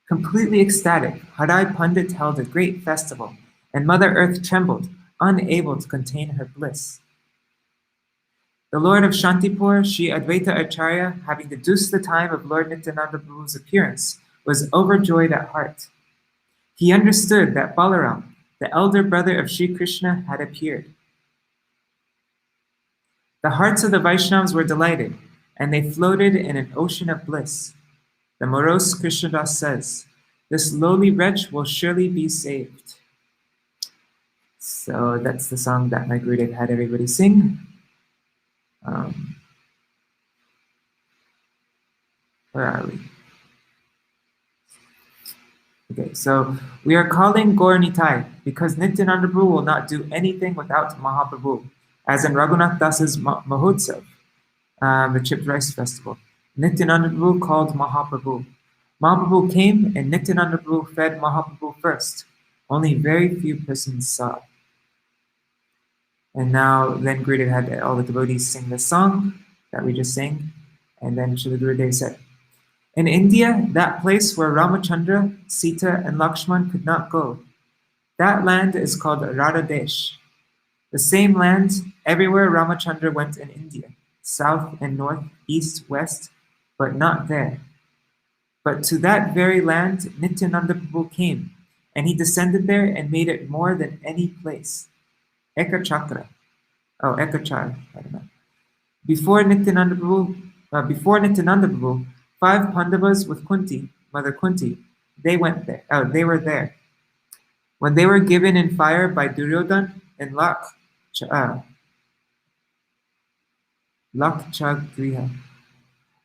A: Completely ecstatic, Harai Pandit held a great festival, and Mother Earth trembled, unable to contain her bliss. The Lord of Shantipur, Sri Advaita Acharya, having deduced the time of Lord Nityananda Prabhu's appearance, was overjoyed at heart. He understood that Balaram, the elder brother of Sri Krishna, had appeared. The hearts of the Vaishnavas were delighted, and they floated in an ocean of bliss. The morose Krishnadas says, "This lowly wretch will surely be saved." So that's the song that my Gurudev had everybody sing. Where are we? Okay, so we are calling Gour Nitai because Nityananda Prabhu will not do anything without Mahaprabhu, as in Raghunath Das's Mahotsav, the Chipped Rice Festival. Nityananda Prabhu called Mahaprabhu. Mahaprabhu came and Nityananda Prabhu fed Mahaprabhu first. Only very few persons saw. And now, then Gurudev had all the devotees sing the song that we just sang, and then Srila Gurudev said, in India, that place where Ramachandra, Sita, and Lakshman could not go, that land is called Radhadesh. The same land everywhere Ramachandra went in India, south and north, east, west, but not there. But to that very land Nityananda Prabhu came, and he descended there and made it more than any place. Ekachakra. Oh, Ekachar. I don't know. Before Nityananda Prabhu, 5 Pandavas with Kunti, Mother Kunti, they went there. They were there. When they were given in fire by Duryodhana and Lakshagriha.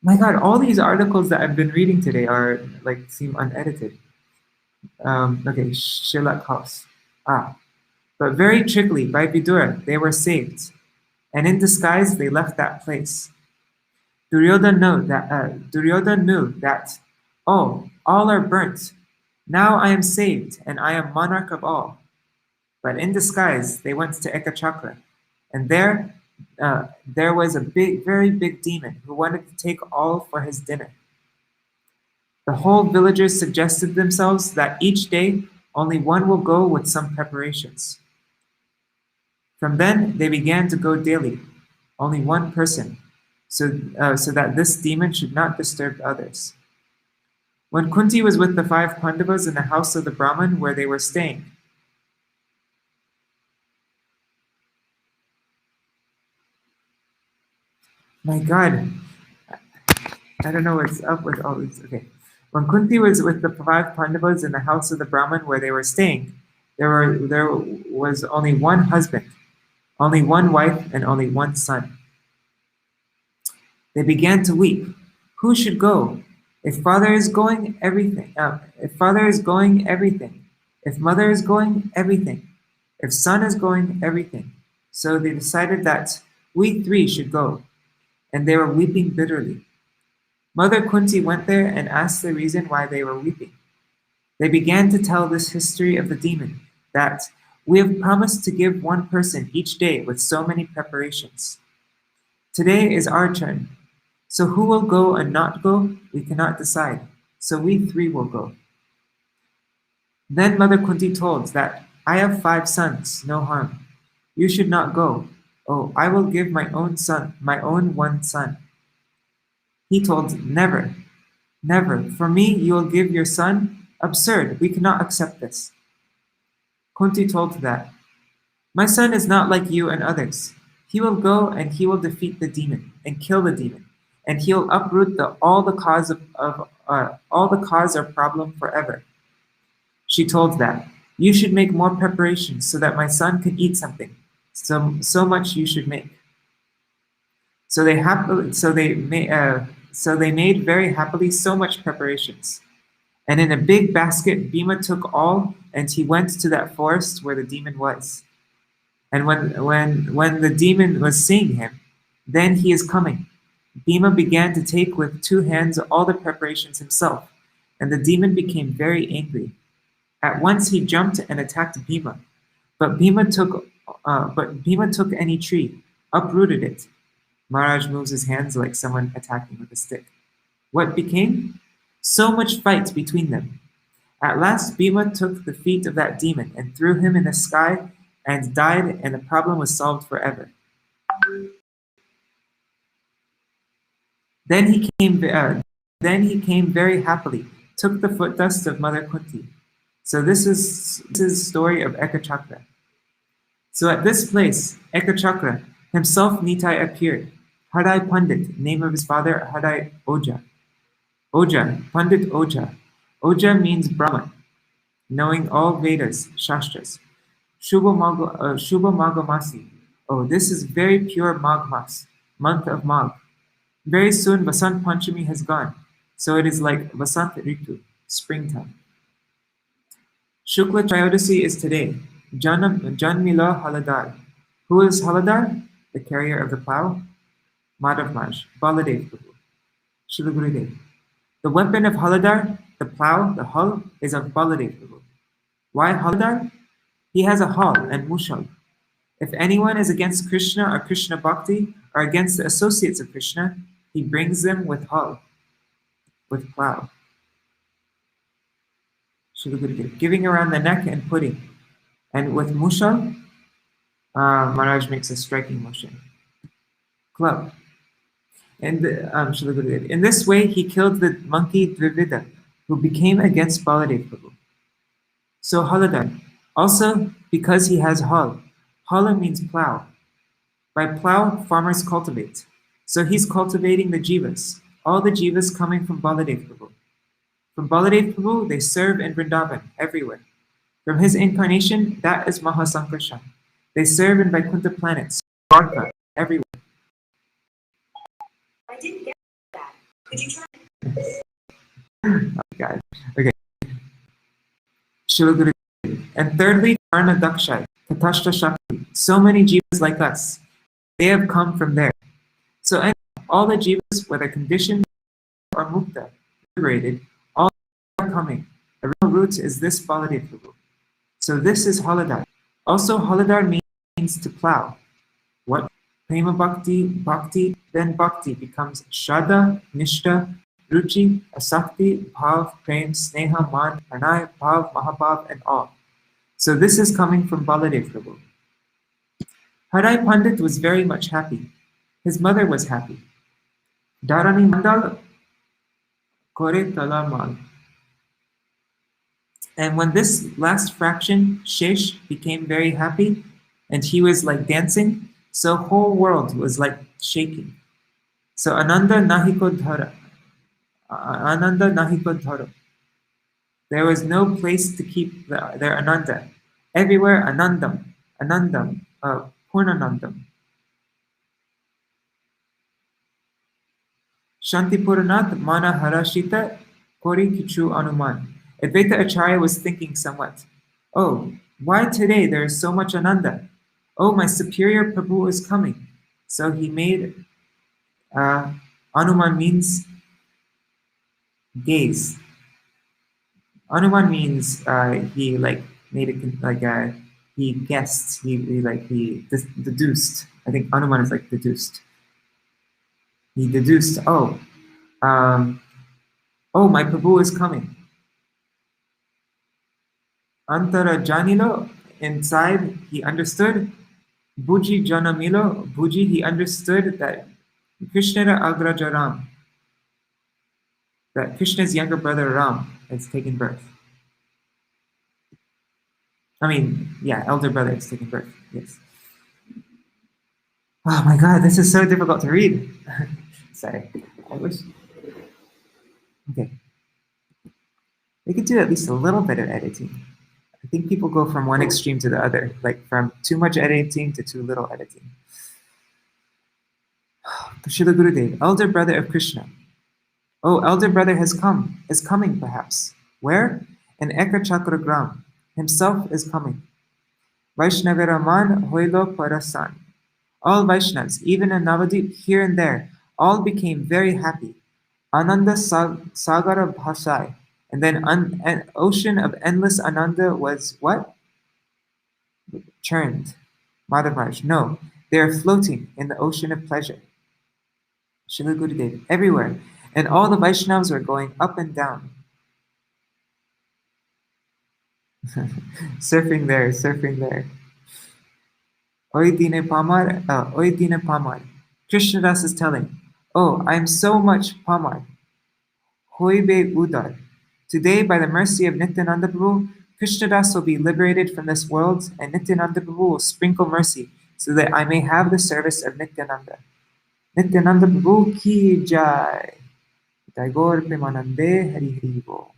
A: My God, all these articles that I've been reading today are seem unedited. Okay, Shilak House. But very trickily by Vidura they were saved, and in disguise they left that place. Duryodhana knew that, oh, all are burnt. Now I am saved, and I am monarch of all. But in disguise, they went to Ekachakra, and there was a very big demon who wanted to take all for his dinner. The whole villagers suggested themselves that each day only one will go with some preparations. From then, they began to go daily, only one person, so that this demon should not disturb others. When Kunti was with the 5 Pandavas in the house of the Brahmin where they were staying, my God, I don't know what's up with all this. Okay. When Kunti was with the 5 Pandavas in the house of the Brahmin where they were staying, there was only one husband, only one wife, and only one son. They began to weep. Who should go? If father is going, everything. If father is going, everything. If mother is going, everything. If son is going, everything. So they decided that we 3 should go, and they were weeping bitterly. Mother Kunti went there and asked the reason why they were weeping. They began to tell this history of the demon, that we have promised to give one person each day with so many preparations. Today is our turn. So who will go and not go, we cannot decide. So we 3 will go. Then Mother Kunti told that I have 5 sons, no harm. You should not go. Oh, I will give my own one son. He told, never, never. For me, you will give your son Absurd, we cannot accept this. Kunti told that, my son is not like you and others. He will go and he will defeat the demon and kill the demon, and he will uproot all the cause or problem forever. She told that, you should make more preparations so that my son can eat something. So much you should make. So they made very happily so much preparations. And in a big basket, Bhima took all, and he went to that forest where the demon was. And when the demon was seeing him, then he is coming. Bhima began to take with 2 hands all the preparations himself, and the demon became very angry. At once he jumped and attacked Bhima, but Bhima took any tree, uprooted it. Maharaj moves his hands like someone attacking with a stick. What became? So much fight between them. At last Bhima took the feet of that demon and threw him in the sky and died, and the problem was solved forever. Then he came very happily, took the foot dust of Mother Kunti. So this is the story of Ekachakra. So at this place, Ekachakra, himself Nitai appeared. Hadai Pandit, name of his father, Hadai Oja. Oja, Pandit Oja. Oja means Brahman, knowing all Vedas, Shastras. Shubha Maghamasi. Oh, this is very pure Magh Mas, month of Magh. Very soon Vasant Panchami has gone, so it is like Vasant Ritu, springtime. Shukla Trayodasi is today. Janmila Haladar. Who is Haladar? The carrier of the plow? Madhav Maj, Baladev Prabhu. Srila Gurudev. The weapon of Haladar, the plow, the hull, is of Baladev Prabhu. Why Haladar? He has a hull and mushal. If anyone is against Krishna or Krishna Bhakti or against the associates of Krishna, he brings them with hull, with plow. Giving around the neck and putting. And with mushal, Maharaj makes a striking motion. Club. And in this way, he killed the monkey Dvivida, who became against Baladev Prabhu. So Haladar, also because he has hal. Hala means plow. By plow, farmers cultivate. So he's cultivating the jivas, all the jivas coming from Baladev Prabhu. From Baladev Prabhu, they serve in Vrindavan, everywhere. From his incarnation, that is Mahasankarshan. They serve in Vaikuntha planets, Dwarka, everywhere.
B: I didn't get that. Could you try?
A: Oh, God. Okay. Srila Gurudev. And thirdly, Varna Dakshai, Tatashta Shakti. So many jivas like us. They have come from there. So all the jivas, whether conditioned or mukta, liberated, all are coming. The real root is this Baladev Prabhu. So this is Haladar. Also, Haladar means to plow. What? Prema Bhakti, then Bhakti becomes Shraddha, Nishta, Ruchi, Asakti, Bhav, Prem, Sneha, Man, Pranay, Bhav, Mahabhav, and all. So this is coming from Baladev Prabhu. Hadai Pandit was very much happy. His mother was happy. Dharani Mandal Kore Talamal. And when this last fraction, Shesh, became very happy, and he was like dancing, so whole world was like shaking. So Ananda Nahiko Dhara. Ananda Nahiko Dhara. There was no place to keep their Ananda. Everywhere Anandam, Purnanandam. Shanti Puranat Mana Harashita Kori Kichu Anuman. Advaita Acharya was thinking somewhat. Oh, why today there is so much Ananda? Oh, my superior Prabhu is coming. So he made Anuman means gaze. Anuman means he like made it he guessed. He deduced. I think Anuman is like deduced. He deduced. Oh, my Prabhu is coming. Antara Janilo, inside he understood. Bhuji Janamilo, Bhuji, he understood that Krishna Agraja Ram, that Krishna's younger brother Ram has taken birth. elder brother is taking birth. Yes. Oh my God, this is so difficult to read. Sorry. I wish. Okay. We could do at least a little bit of editing. I think people go from one extreme to the other, like from too much editing to too little editing. Srila Gurudev, elder brother of Krishna. Oh, elder brother is coming perhaps. Where? In Ekachakra Gram. Himself is coming. Vaishnaviraman Hoilo Parasan. All Vaishnavas, even in Navadip, here and there, all became very happy. Ananda Sagara Bhasai. And then an ocean of endless Ananda was what? Churned. Madhavraj, no, they are floating in the ocean of pleasure. Srila Gurudev, everywhere. And all the Vaishnavas were going up and down. Surfing there. Oi Dine Pamar. Krishnadas is telling, oh, I am so much Pamar. Hoibe Udar. Today, by the mercy of Nityānanda Prabhu, Krishnadas will be liberated from this world, and Nityānanda Prabhu will sprinkle mercy so that I may have the service of Nityānanda. Nityānanda Prabhu ki jai. Jai Gour Premanande Hari Hari Bol.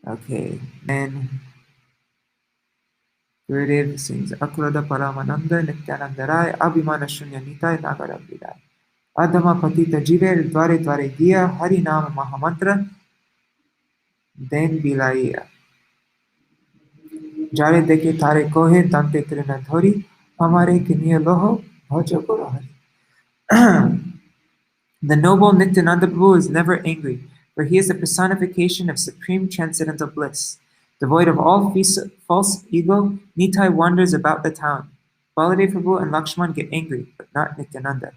A: Okay, then Gurudev sings Akrada Paramananda Nityananda Rai Abhimana Shunya Nitai Nagara Vidai. Adama Patita Jiver Dware Dware Giya Hari Nama Mahamantra Den Bilaiya. Jare Deke Tare Kohe Dante Trina Dhori Hamare Kiniya Loho Bhaja Hari. The noble Nityananda Prabhu is never angry, for he is the personification of supreme transcendental bliss. Devoid of all false ego, Nitai wanders about the town. Baladev Prabhu and Lakshman get angry, but not Nityananda.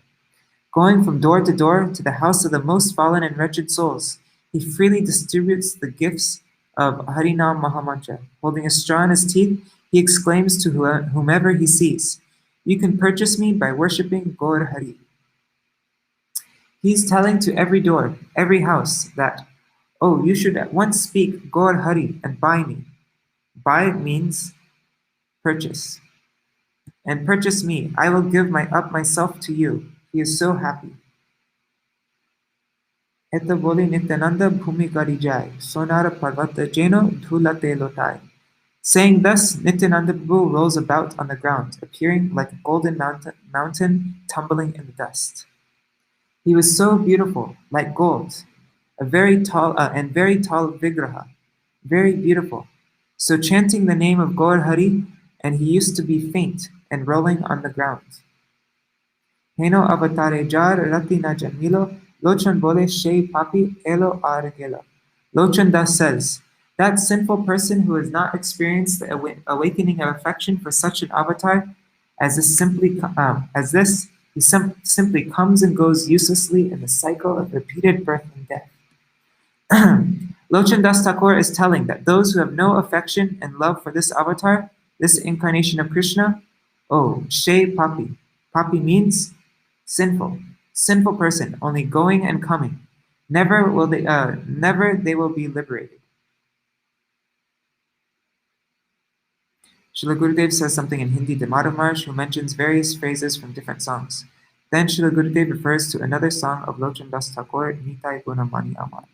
A: Going from door to the house of the most fallen and wretched souls, he freely distributes the gifts of Harinam Mahamantra. Holding a straw in his teeth, he exclaims to whomever he sees, "You can purchase me by worshipping Gour Hari." He's telling to every door, every house that, oh, you should at once speak Gour Hari and buy me. Buy means purchase. And purchase me. I will give myself to you. He is so happy. Eta boli Nityananda bhumi kari jai, sonara parvata jeno dhulate lotai. Saying thus, Nityananda Prabhu rolls about on the ground, appearing like a golden mountain tumbling in the dust. He was so beautiful, like gold, a very tall Vigraha, very beautiful. So chanting the name of Gour Hari, and he used to be faint and rolling on the ground. Heno avatare jar rati na janmilo, Lochan bole shei papi elo argela. Lochan Das says, that sinful person who has not experienced the awakening of affection for such an avatar, he simply comes and goes uselessly in the cycle of repeated birth and death. Lochan Das Thakur is telling that those who have no affection and love for this avatar, this incarnation of Krishna, oh, Shei Papi. Papi means sinful person, only going and coming. Never they will be liberated. Srila Gurudev says something in Hindi to Madhav Maharaj, who mentions various phrases from different songs. Then Srila Gurudev refers to another song of Lochan Das Thakur, Nitai Gunamani Amar.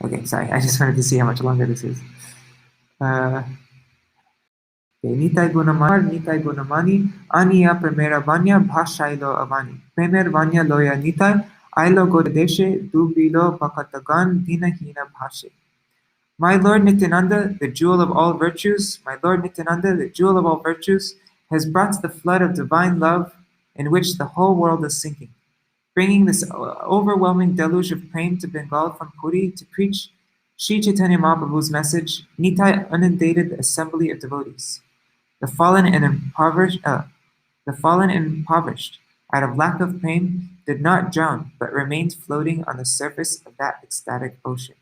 A: Okay, sorry, I just wanted to see how much longer this is. Nitai Gunamani, Aniya Premera Vanya Bhashailo Avani. Premer Vanya Loya Nitai, Ailo Godeshe, Dubilo Pakatagan, Dinahina Bhashe. My Lord Nityananda, the jewel of all virtues, has brought the flood of divine love in which the whole world is sinking, bringing this overwhelming deluge of prema to Bengal from Puri to preach Sri Chaitanya Mahaprabhu's message. Nitai inundated the assembly of devotees. The fallen and impoverished, out of lack of pain, did not drown, but remained floating on the surface of that ecstatic ocean.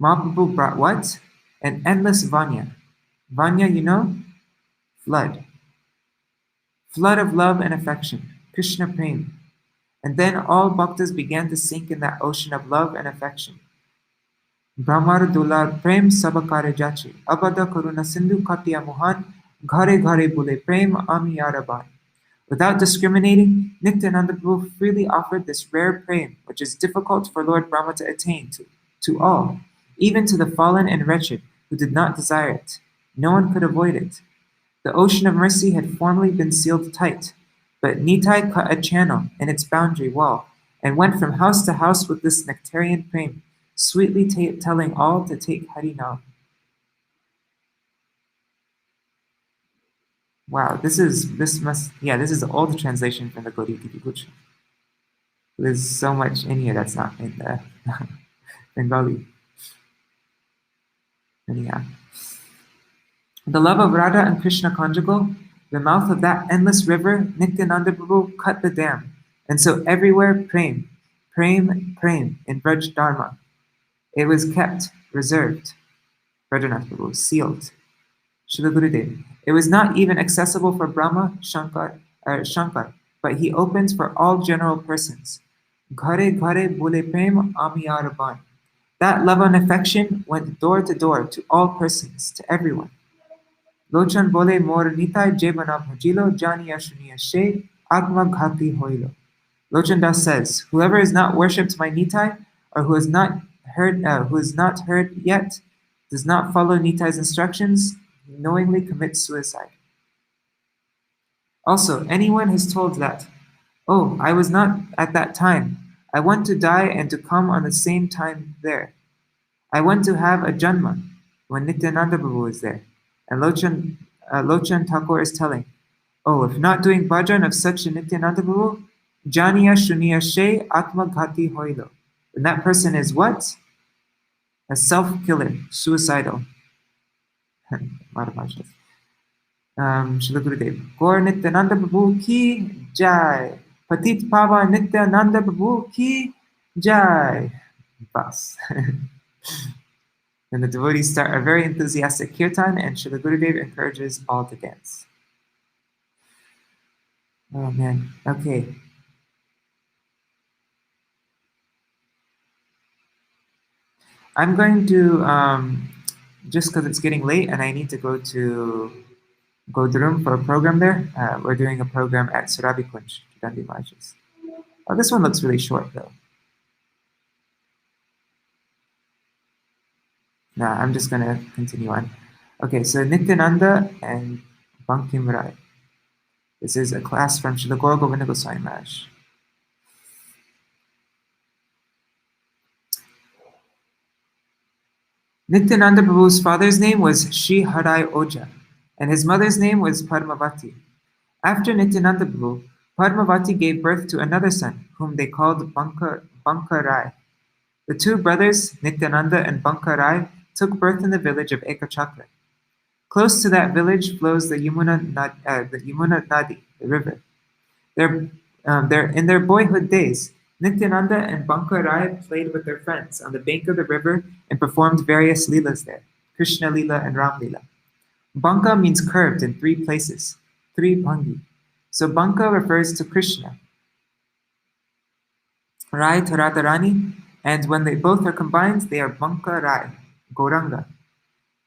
A: Mahaprabhu brought what? An endless Vanya. Vanya, you know? Flood. Flood of love and affection. Krishna Prem. And then all bhaktas began to sink in that ocean of love and affection. Brahmar Dular Prem Sabakare Jachi. Abada Karuna Sindhu Katya Mohan. Ghare Ghare Bule Prem Ami Araban. Without discriminating, Nityananda Prabhu freely offered this rare prem, which is difficult for Lord Brahma to attain to all, even to the fallen and wretched who did not desire it. No one could avoid it. The ocean of mercy had formerly been sealed tight, but Nitai cut a channel in its boundary wall and went from house to house with this nectarian prem, sweetly telling all to take Harinam. Wow, this is the old translation from the Glorifications. There's so much in here that's not in the Bengali. Anyhow. The love of Radha and Krishna conjugal, the mouth of that endless river, Nityananda Prabhu cut the dam. And so everywhere, prem, prem, prem, in Braj Dharma. It was kept, reserved. Rajanath Prabhu, sealed. Srila Gurudev. It was not even accessible for Brahma, Shankar, but he opens for all general persons. Ghare ghare bole prem ami araban. That love and affection went door to door to all persons, to everyone. Lochan bole mor nitai jebana bhajilo janiya shuniya she atma ghati hoilo. Lochan Das says, whoever has not worshipped my Nitai, or who has not heard yet, does not follow Nitai's instructions, knowingly commits suicide. Also, anyone has told that, oh, I was not at that time. I want to die and to come on the same time there. I want to have a janma when Nityananda Prabhu is there. And Lochan Thakur is telling, oh, if not doing bhajan of such a Nityananda Prabhu, janiya shuniya she atma ghati hoilo. And that person is what? A self-killer, suicidal. Mahārāja. Srila Gurudev. Gour Nityananda Prabhu ki jai. Patit Pava Nityananda Prabhu ki jai. Bas. And the devotees start a very enthusiastic kirtan, and Srila Gurudev encourages all to dance. Oh man, okay. I'm going to, just because it's getting late and I need to go to Godrum for a program there. We're doing a program at Surabhi Kunj, Gandhi Maharaj's. Oh, this one looks really short though. No, I'm just going to continue on. Okay, so Nityananda and Bankim Rai. This is a class from Srila Govinda Gosvāmī Maharaj. Nityananda Prabhu's father's name was Śrīdhara Oja, and his mother's name was Padmavati. After Nityananda Prabhu, Padmavati gave birth to another son, whom they called Banka Rai. The two brothers, Nityananda and Banka Rai, took birth in the village of Ekachakra. Close to that village flows the Yamuna Nadi, the river. In their boyhood days, Nityananda and Banka Rai played with their friends on the bank of the river and performed various leelas there, Krishna Leela and Ram Leela. Banka means curved in three places, three bhangi. So Banka refers to Krishna. Rai to Radharani, and when they both are combined, they are Banka Rai, Gauranga.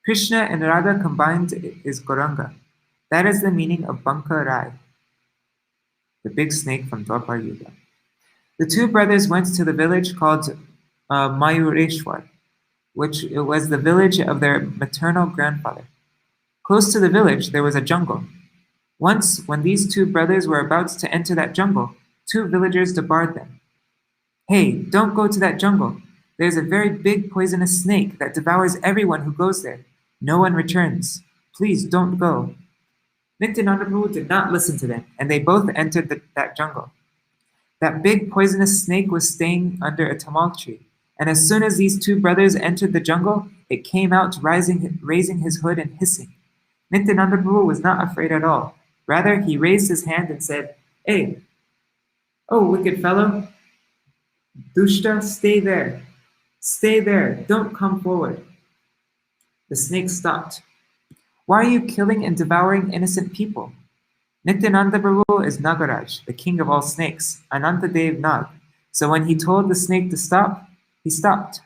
A: Krishna and Radha combined is Gauranga. That is the meaning of Banka Rai, the big snake from Dwapar Yuga. The two brothers went to the village called Mayureshwar, which was the village of their maternal grandfather. Close to the village, there was a jungle. Once, when these two brothers were about to enter that jungle, two villagers debarred them. Hey, don't go to that jungle. There's a very big poisonous snake that devours everyone who goes there. No one returns. Please don't go. Nityananda Prabhu did not listen to them, and they both entered that jungle. That big poisonous snake was staying under a tamal tree, and as soon as these two brothers entered the jungle, it came out raising his hood and hissing. Nityananda Prabhu was not afraid at all. Rather, he raised his hand and said, Hey, oh wicked fellow, Dushta, stay there. Stay there, don't come forward. The snake stopped. Why are you killing and devouring innocent people? Nityānanda Prabhu is Nagaraj, the king of all snakes, Anantadev Nag. So when he told the snake to stop, he stopped.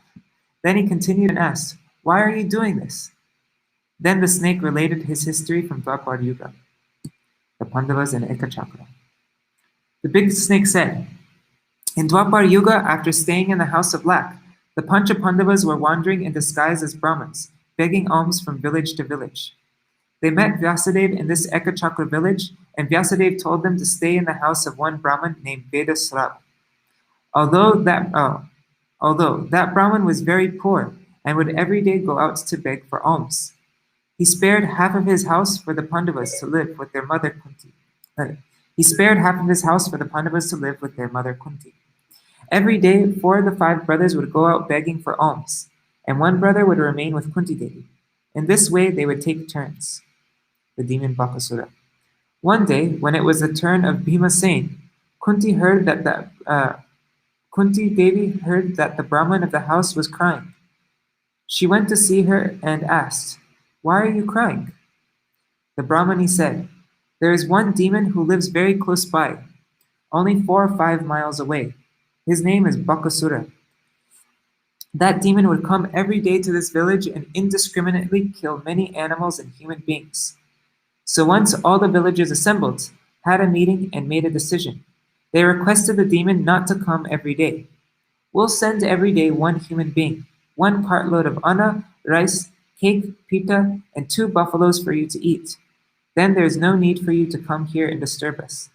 A: Then he continued and asked, why are you doing this? Then the snake related his history from Dwapar Yuga, the Pandavas and Ekachakra. The big snake said, in Dwapar Yuga, after staying in the house of lack, the Pancha Pandavas were wandering in disguise as Brahmins, begging alms from village to village. They met Vyasadeva in this Ekachakra village, and Vyasadeva told them to stay in the house of one Brahmin named Vedasrava. Although that Brahmin was very poor and would every day go out to beg for alms. He spared half of his house for the Pandavas to live with their mother Kunti. Every day, 4 of the 5 brothers would go out begging for alms, and one brother would remain with Kunti Devi. In this way, they would take turns. The demon Bakasura. One day, when it was the turn of Bhimasen, Kunti Devi heard that the Brahmin of the house was crying. She went to see her and asked, why are you crying? The Brahmani said, there is one demon who lives very close by, only 4 or 5 miles away. His name is Bakasura. That demon would come every day to this village and indiscriminately kill many animals and human beings. So once all the villagers assembled, had a meeting, and made a decision. They requested the demon not to come every day. We'll send every day 1 human being, 1 cartload of anna, rice, cake, pita, and 2 buffaloes for you to eat. Then there is no need for you to come here and disturb us.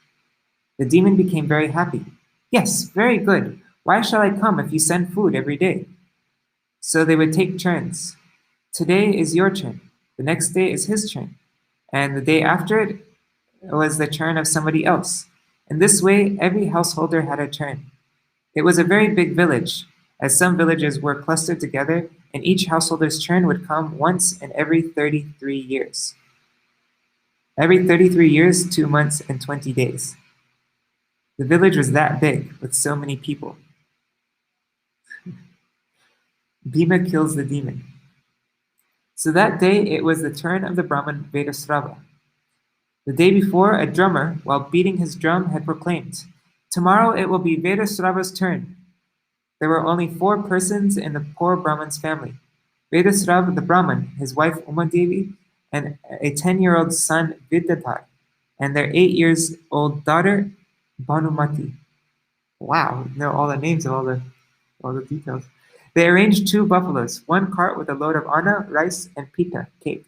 A: The demon became very happy. Yes, very good. Why shall I come if you send food every day? So they would take turns. Today is your turn. The next day is his turn. And the day after it was the turn of somebody else. In this way, every householder had a turn. It was a very big village, as some villages were clustered together, and each householder's turn would come once in every 33 years. Every 33 years, 2 months, and 20 days. The village was that big, with so many people. Bhima kills the demon. So that day, it was the turn of the Brahmin Vedasrava. The day before, a drummer, while beating his drum, had proclaimed, tomorrow it will be Vedasrava's turn. There were only 4 persons in the poor Brahmin's family. Vedasrava the Brahmin, his wife Umadevi, and a 10-year-old son Vidyadhar, and their 8-year-old daughter Bhanumati. Wow, know all the names of all the details. They arranged 2 buffaloes, 1 cart with a load of anna, rice, and pita, cake.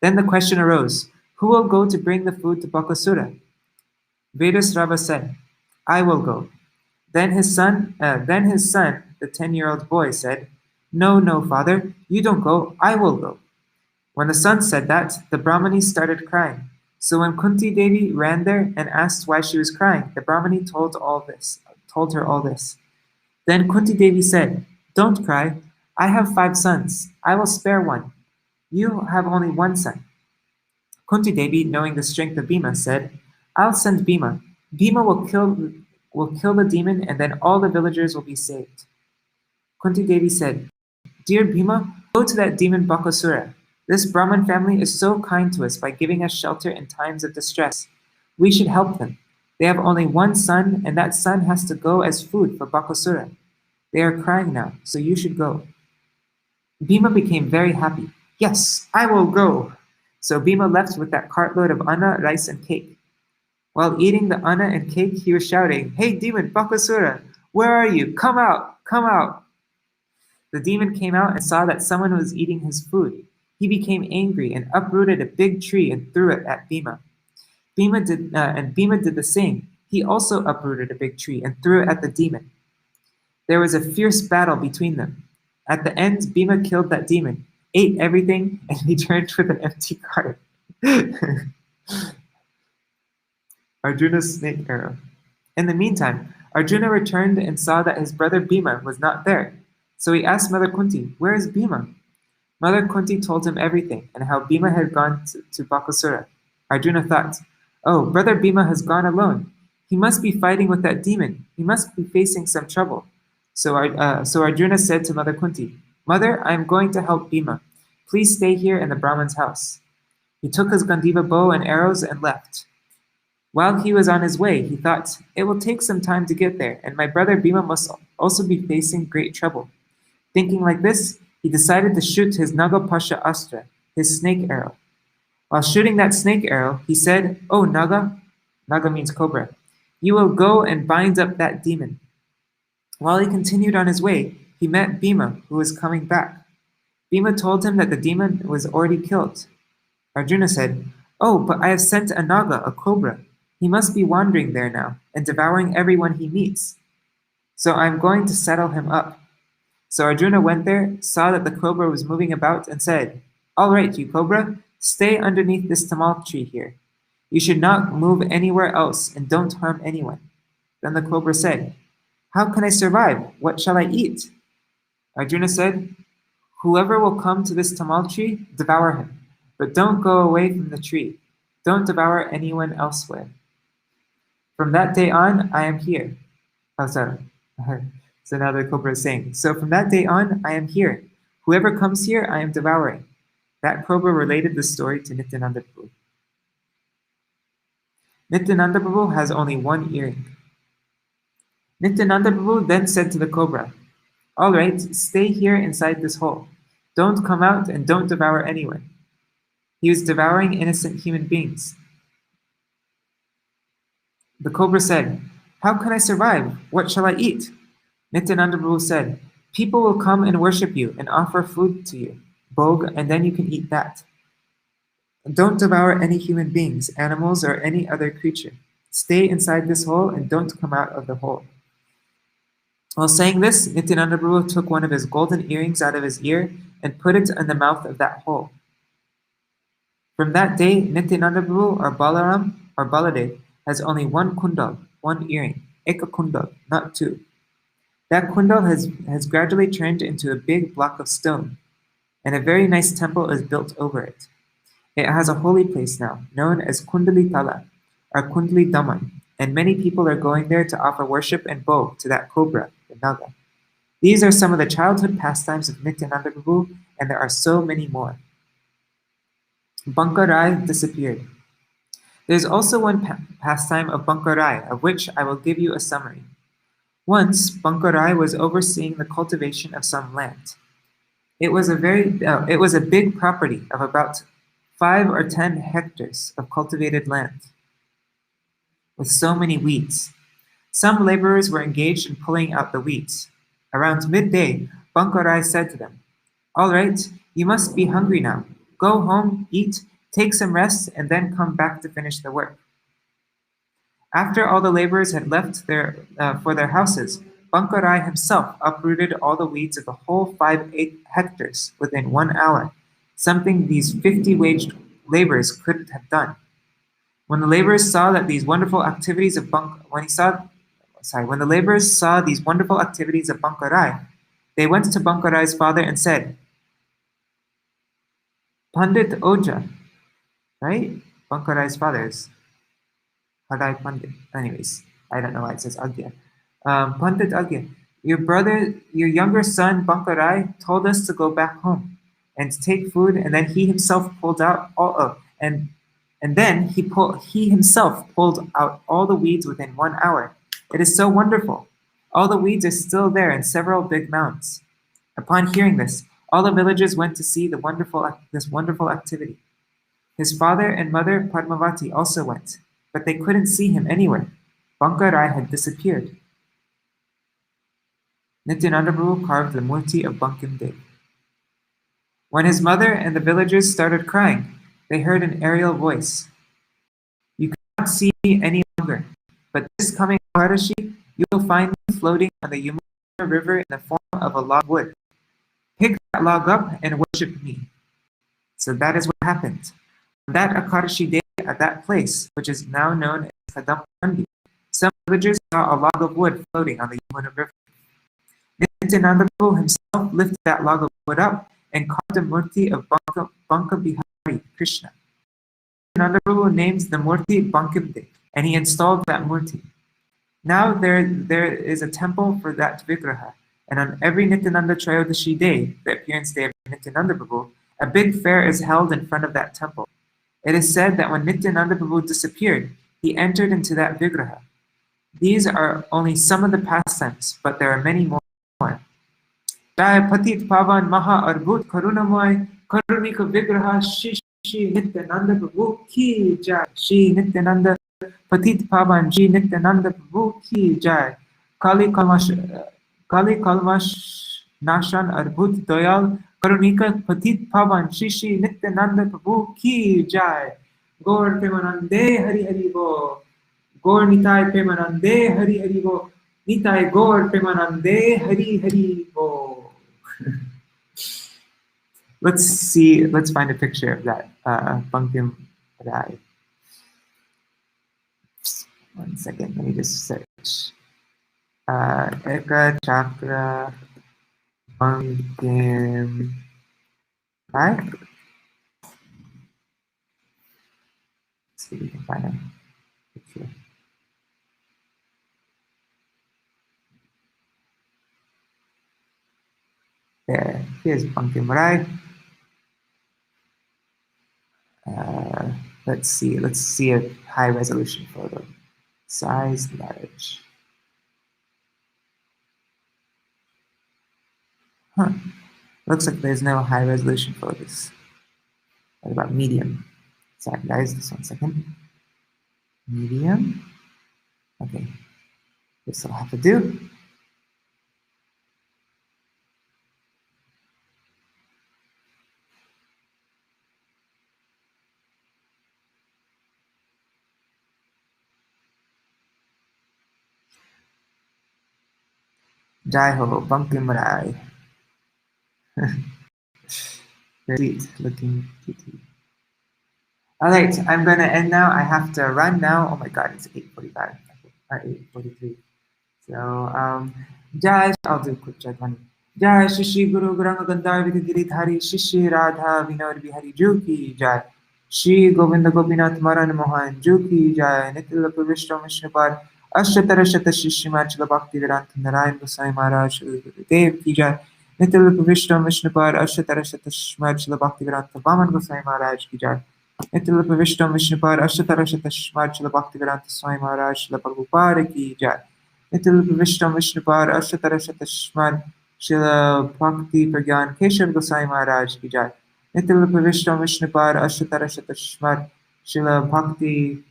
A: Then the question arose, who will go to bring the food to Bakasura? Vedasrava said, I will go. Then his son, the 10-year-old boy, said, no, father, you don't go, I will go. When the son said that, the Brahmani started crying. So when Kunti Devi ran there and asked why she was crying, the Brahmani told her all this. Then Kunti Devi said, don't cry, I have 5 sons, I will spare one. You have only 1 son. Kunti Devi, knowing the strength of Bhima, said, I'll send Bhima. Bhima will kill the demon, and then all the villagers will be saved. Kunti Devi said, dear Bhima, go to that demon Bakasura. This Brahmin family is so kind to us by giving us shelter in times of distress. We should help them. They have only 1 son, and that son has to go as food for Bakasura. They are crying now, so you should go. Bhima became very happy. Yes, I will go. So Bhima left with that cartload of anna, rice, and cake. While eating the anna and cake, he was shouting, hey demon Bakasura, where are you? Come out, come out. The demon came out and saw that someone was eating his food. He became angry and uprooted a big tree and threw it at Bhima. Bhima did the same. He also uprooted a big tree and threw it at the demon. There was a fierce battle between them. At the end, Bhima killed that demon, ate everything, and returned with an empty cart. Arjuna's snake arrow. In the meantime, Arjuna returned and saw that his brother Bhima was not there. So he asked Mother Kunti, where is Bhima? Mother Kunti told him everything and how Bhima had gone to Bakasura. Arjuna thought, oh, brother Bhima has gone alone. He must be fighting with that demon. He must be facing some trouble. So Arjuna said to Mother Kunti, "Mother, I am going to help Bhima. Please stay here in the Brahman's house." He took his Gandiva bow and arrows and left. While he was on his way, he thought, "It will take some time to get there, and my brother Bhima must also be facing great trouble." Thinking like this, he decided to shoot his Nagapasha Astra, his snake arrow. While shooting that snake arrow, he said, "Oh, Naga," Naga means cobra, "you will go and bind up that demon." While he continued on his way, he met Bhima, who was coming back. Bhima told him that the demon was already killed. Arjuna said, "Oh, but I have sent a Naga, a cobra. He must be wandering there now and devouring everyone he meets. So I am going to settle him up." So Arjuna went there, saw that the cobra was moving about, and said, "All right, you cobra, stay underneath this tamal tree here. You should not move anywhere else and don't harm anyone." Then the cobra said, "How can I survive? What shall I eat?" Arjuna said, "Whoever will come to this tamal tree, devour him. But don't go away from the tree. Don't devour anyone elsewhere. From that day on, I am here." Oh, sorry. So now the cobra is saying, "So from that day on, I am here. Whoever comes here, I am devouring." That cobra related the story to Nityānanda Prabhu. Nityānanda Prabhu has only one earring. Nityānanda Prabhu then said to the cobra, "All right, stay here inside this hole. Don't come out and don't devour anyone." He was devouring innocent human beings. The cobra said, "How can I survive? What shall I eat?" Nityānanda Prabhu said, "People will come and worship you and offer food to you, bhog, and then you can eat that. Don't devour any human beings, animals, or any other creature. Stay inside this hole and don't come out of the hole." While saying this, Nityānanda Prabhu took one of his golden earrings out of his ear and put it in the mouth of that hole. From that day, Nityānanda Prabhu, or Balaram, or Baladev, has only one kundal, one earring, eka kundal, not two. That kundal has gradually turned into a big block of stone, and a very nice temple is built over it. It has a holy place now, known as Kundali Tala, or Kundali Daman, and many people are going there to offer worship and bhog to that cobra, the Naga. These are some of the childhood pastimes of Nityānanda Prabhu, and there are so many more. Bankarai disappeared. There is also one pastime of Bankarai, of which I will give you a summary. Once, Bankarai was overseeing the cultivation of some land. It was a big property of about 5 or 10 hectares of cultivated land, with so many weeds. Some laborers were engaged in pulling out the weeds. Around midday, Bankarai said to them, "All right, you must be hungry now. Go home, eat, take some rest, and then come back to finish the work." After all the laborers had left for their houses, Bankarai himself uprooted all the weeds of the whole 5 hectares within 1 hour, something these 50-waged laborers couldn't have done. When the laborers saw these wonderful activities of Bankarai, they went to Bankarai's father and said, "Pandit Oja," right? Bankarai's father is Hadai Pandit. Anyways, I don't know why it says Agya. Pandit Agya, your younger son Bankarai told us to go back home and to take food, and then he himself pulled out he himself pulled out all the weeds within 1 hour. It is so wonderful. All the weeds are still there in several big mounds. Upon hearing this, all the villagers went to see this wonderful activity. His father and mother Padmavati also went, but they couldn't see him anywhere. Bankarai had disappeared. Nityānanda Prabhu carved the murti of Bankim Dev. When his mother and the villagers started crying, they heard an aerial voice. "You cannot see me any longer, but this coming Mahārāja, you will find me floating on the Yamuna river in the form of a log of wood. Pick that log up and worship me." So that is what happened. On that Ekadashi day at that place, which is now known as Kadampandi, some villagers saw a log of wood floating on the Yamuna river. Nityānanda Prabhu himself lifted that log of wood up and carved a murti of Banka Bihari Krishna. Nityānanda Prabhu names the murti Bankim Dev, and he installed that murti. Now there is a temple for that vigraha, And on every Nityānanda Trayodashi day, the appearance day of Nityānanda Prabhu, a big fair is held in front of that temple. It is said that when Nityānanda Prabhu disappeared, he entered into that vigraha. These are only some of the pastimes, but there are many more. Jai Patit Pavan Maha Arbut Karunamoy Karunika Vigraha Shri Nityānanda Prabhu Ki Jai. Shri Nityānanda Patit Pavan Shri Nityānanda Prabhu Ki Jai. Kali Kalmash Nashan Arbut Doyal Karunika Patit Pavan Shri Nityānanda Prabhu Ki Jai. Gour Premanande Hari Hari Bo. Gour Nitai Premanande Hari Hari Bo. Nitai Gour Premanande Hari Hari Bo. Let's find a picture of that Bankim Rai. One second, let me just search. Eka Chakra Bankim Rai. Let's see if we can find a picture. There, here's Bankim Rai. Let's see a high resolution photo. Size large. Huh. Looks like there's no high resolution photos. What about medium? Sorry guys, just 1 second. Medium. Okay. This will have to do. Jai Ho, Bankim Rai. Very sweet looking kitty. Alright, I'm gonna end now. I have to run now. Oh my god, it's 8:45. 8:43. So Jai, I'll do a quick Jai. Jai Shri Guru Granga Gandhar Giridhari Shri Radha Vinod Bihari Juki Jai. Shri Govinda Gopinath Maran Mohan Juki Jai. Nitila Pravishta Mishnapar Ashtatara Shata Shri Machila Bhaktivedānta Nārāyaṇa Gosvāmī Mahārāja Dev Ki Jai. Nitila Pravishta Mishnapar Ashtatara Shata Shri Machila Bhaktivedānta Vaman Gosvāmī Mahārāja Ki Jai. Nitila Pravishta Mishnapar Ashtatara Shata Shri Machila Bhaktivedānta Svāmī Mahārāja Prabhupāda Ki Jai. Nityānanda Vishnu Vishnupāda Ashtatara Shata Shri Śrīla Bhakti Pragyan Keshav Gosai Mahārāja Ki Jai. Nityānanda Vishnu Vishnupāda Ashtatara Shata Shri Śrīla Bhakti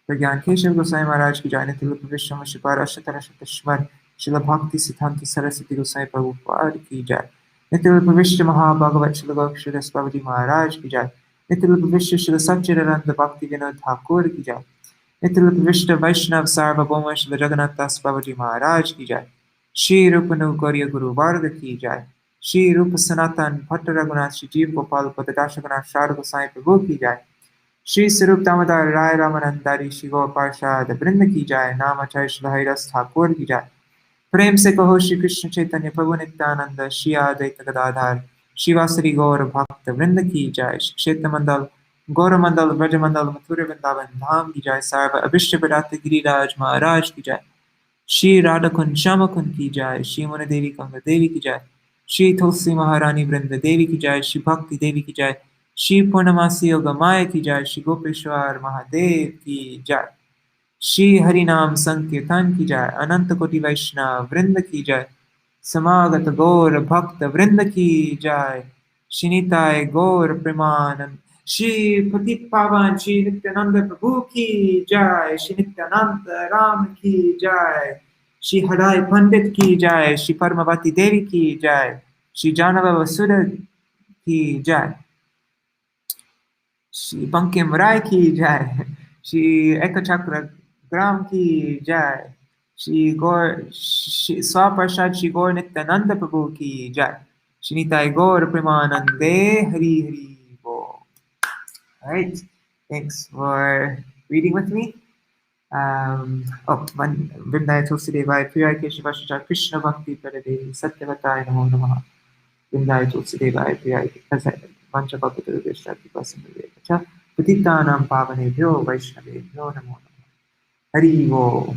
A: Pragyan Keshav Gosai Mahārāja Ki Jai. Nityānanda Vishnu Vishnupāda Ashtatara Shata Shri Śrīla Bhakti Siddhanta Saraswati Gosai Prabhupāda Ki Jai. Nityānanda Vishnu Mahābhagavat Śrīla Gokṣudas Babaji Mahārāja Ki Jai. Nityānanda Vishnu Śrīla Satchidananda Bhakti Vinod Thakur Ki Jai. Nityānanda Vishnu Vaishnav Sarvabhauma Śrīla Jagannath Das Babaji Mahārāja Ki Jai. Shri Rupanu Gaurya Guru Varga Ki Jai. Shri Rupa Sanatan Bhatta Raghunath Shri Jeev Gopal Padadashaganath Sharada Gosai Prabhu Ki Jai. Shri Sarup Damodar Rai Ramanandari Shri Gaur Parshad Vrinda Ki Jai. Namacharya Śrīla Haridas Thakur Ki Jai. Prem Se Kaho Shri Krishna Chaitanya Prabhu Nityānanda Shri Advaita Gadadhar Shri Vasari Gaur Bhakta Vrinda Ki Jai. Shri Kshetra Mandal Gaura Mandal Vraja Mandal Mathura Vrindavan Dham Ki Jai. Sarva Abhishta Bharata Giriraj Maharaj Ki Jai. Shri Radha Kun Shama Kun Ki Jai. Shri Mona Devi Ganga Devi Ki Jai. Shri Tulsi Maharani Vrinda Devi Ki Jai. Shri Bhakti Devi Ki Jai. Shri Purnamasi Yoga Maya Ki Jai. Shri Gopeshwar Mahadev Ki Jai. Shri Harinam Sankirtan Ki Jai. Ananta Koti Vaishnava Vrinda Ki Jai. Samagata Gaur Bhakta Vrinda Ki Jai. Shri Nitai Gaur Premanand Shri Patit Pavan Shri Nityānanda Prabhu Ki Jai. Shri Nityānanda Ram Ki Jai. Shri Hadai Pandit Ki Jai. Shri Parmavati Devi Ki Jai. Shri Janava Vasudha Ki Jai. Shri Bankim Rai Ki Jai. Shri Ekachakra Gram Ki Jai. Shri Gaur Swaprashad Shri Gaur Nityānanda Prabhu Ki Jai. Shri Nitai Gaur Premanande Hari Hari Bo. All right, thanks for reading with me. Vrindaya Tulsidevaya Priyaya Keshava Krishna Bhakti Paradevi Satyavataya Namo Namaha. Vrindaya Tulsidevaya Priyaya Vancha Bhakti Vishra Kipasamudeva Patitanam Pavanebhyo Vaishnavebhyo Namo Namaha. Hari Bo.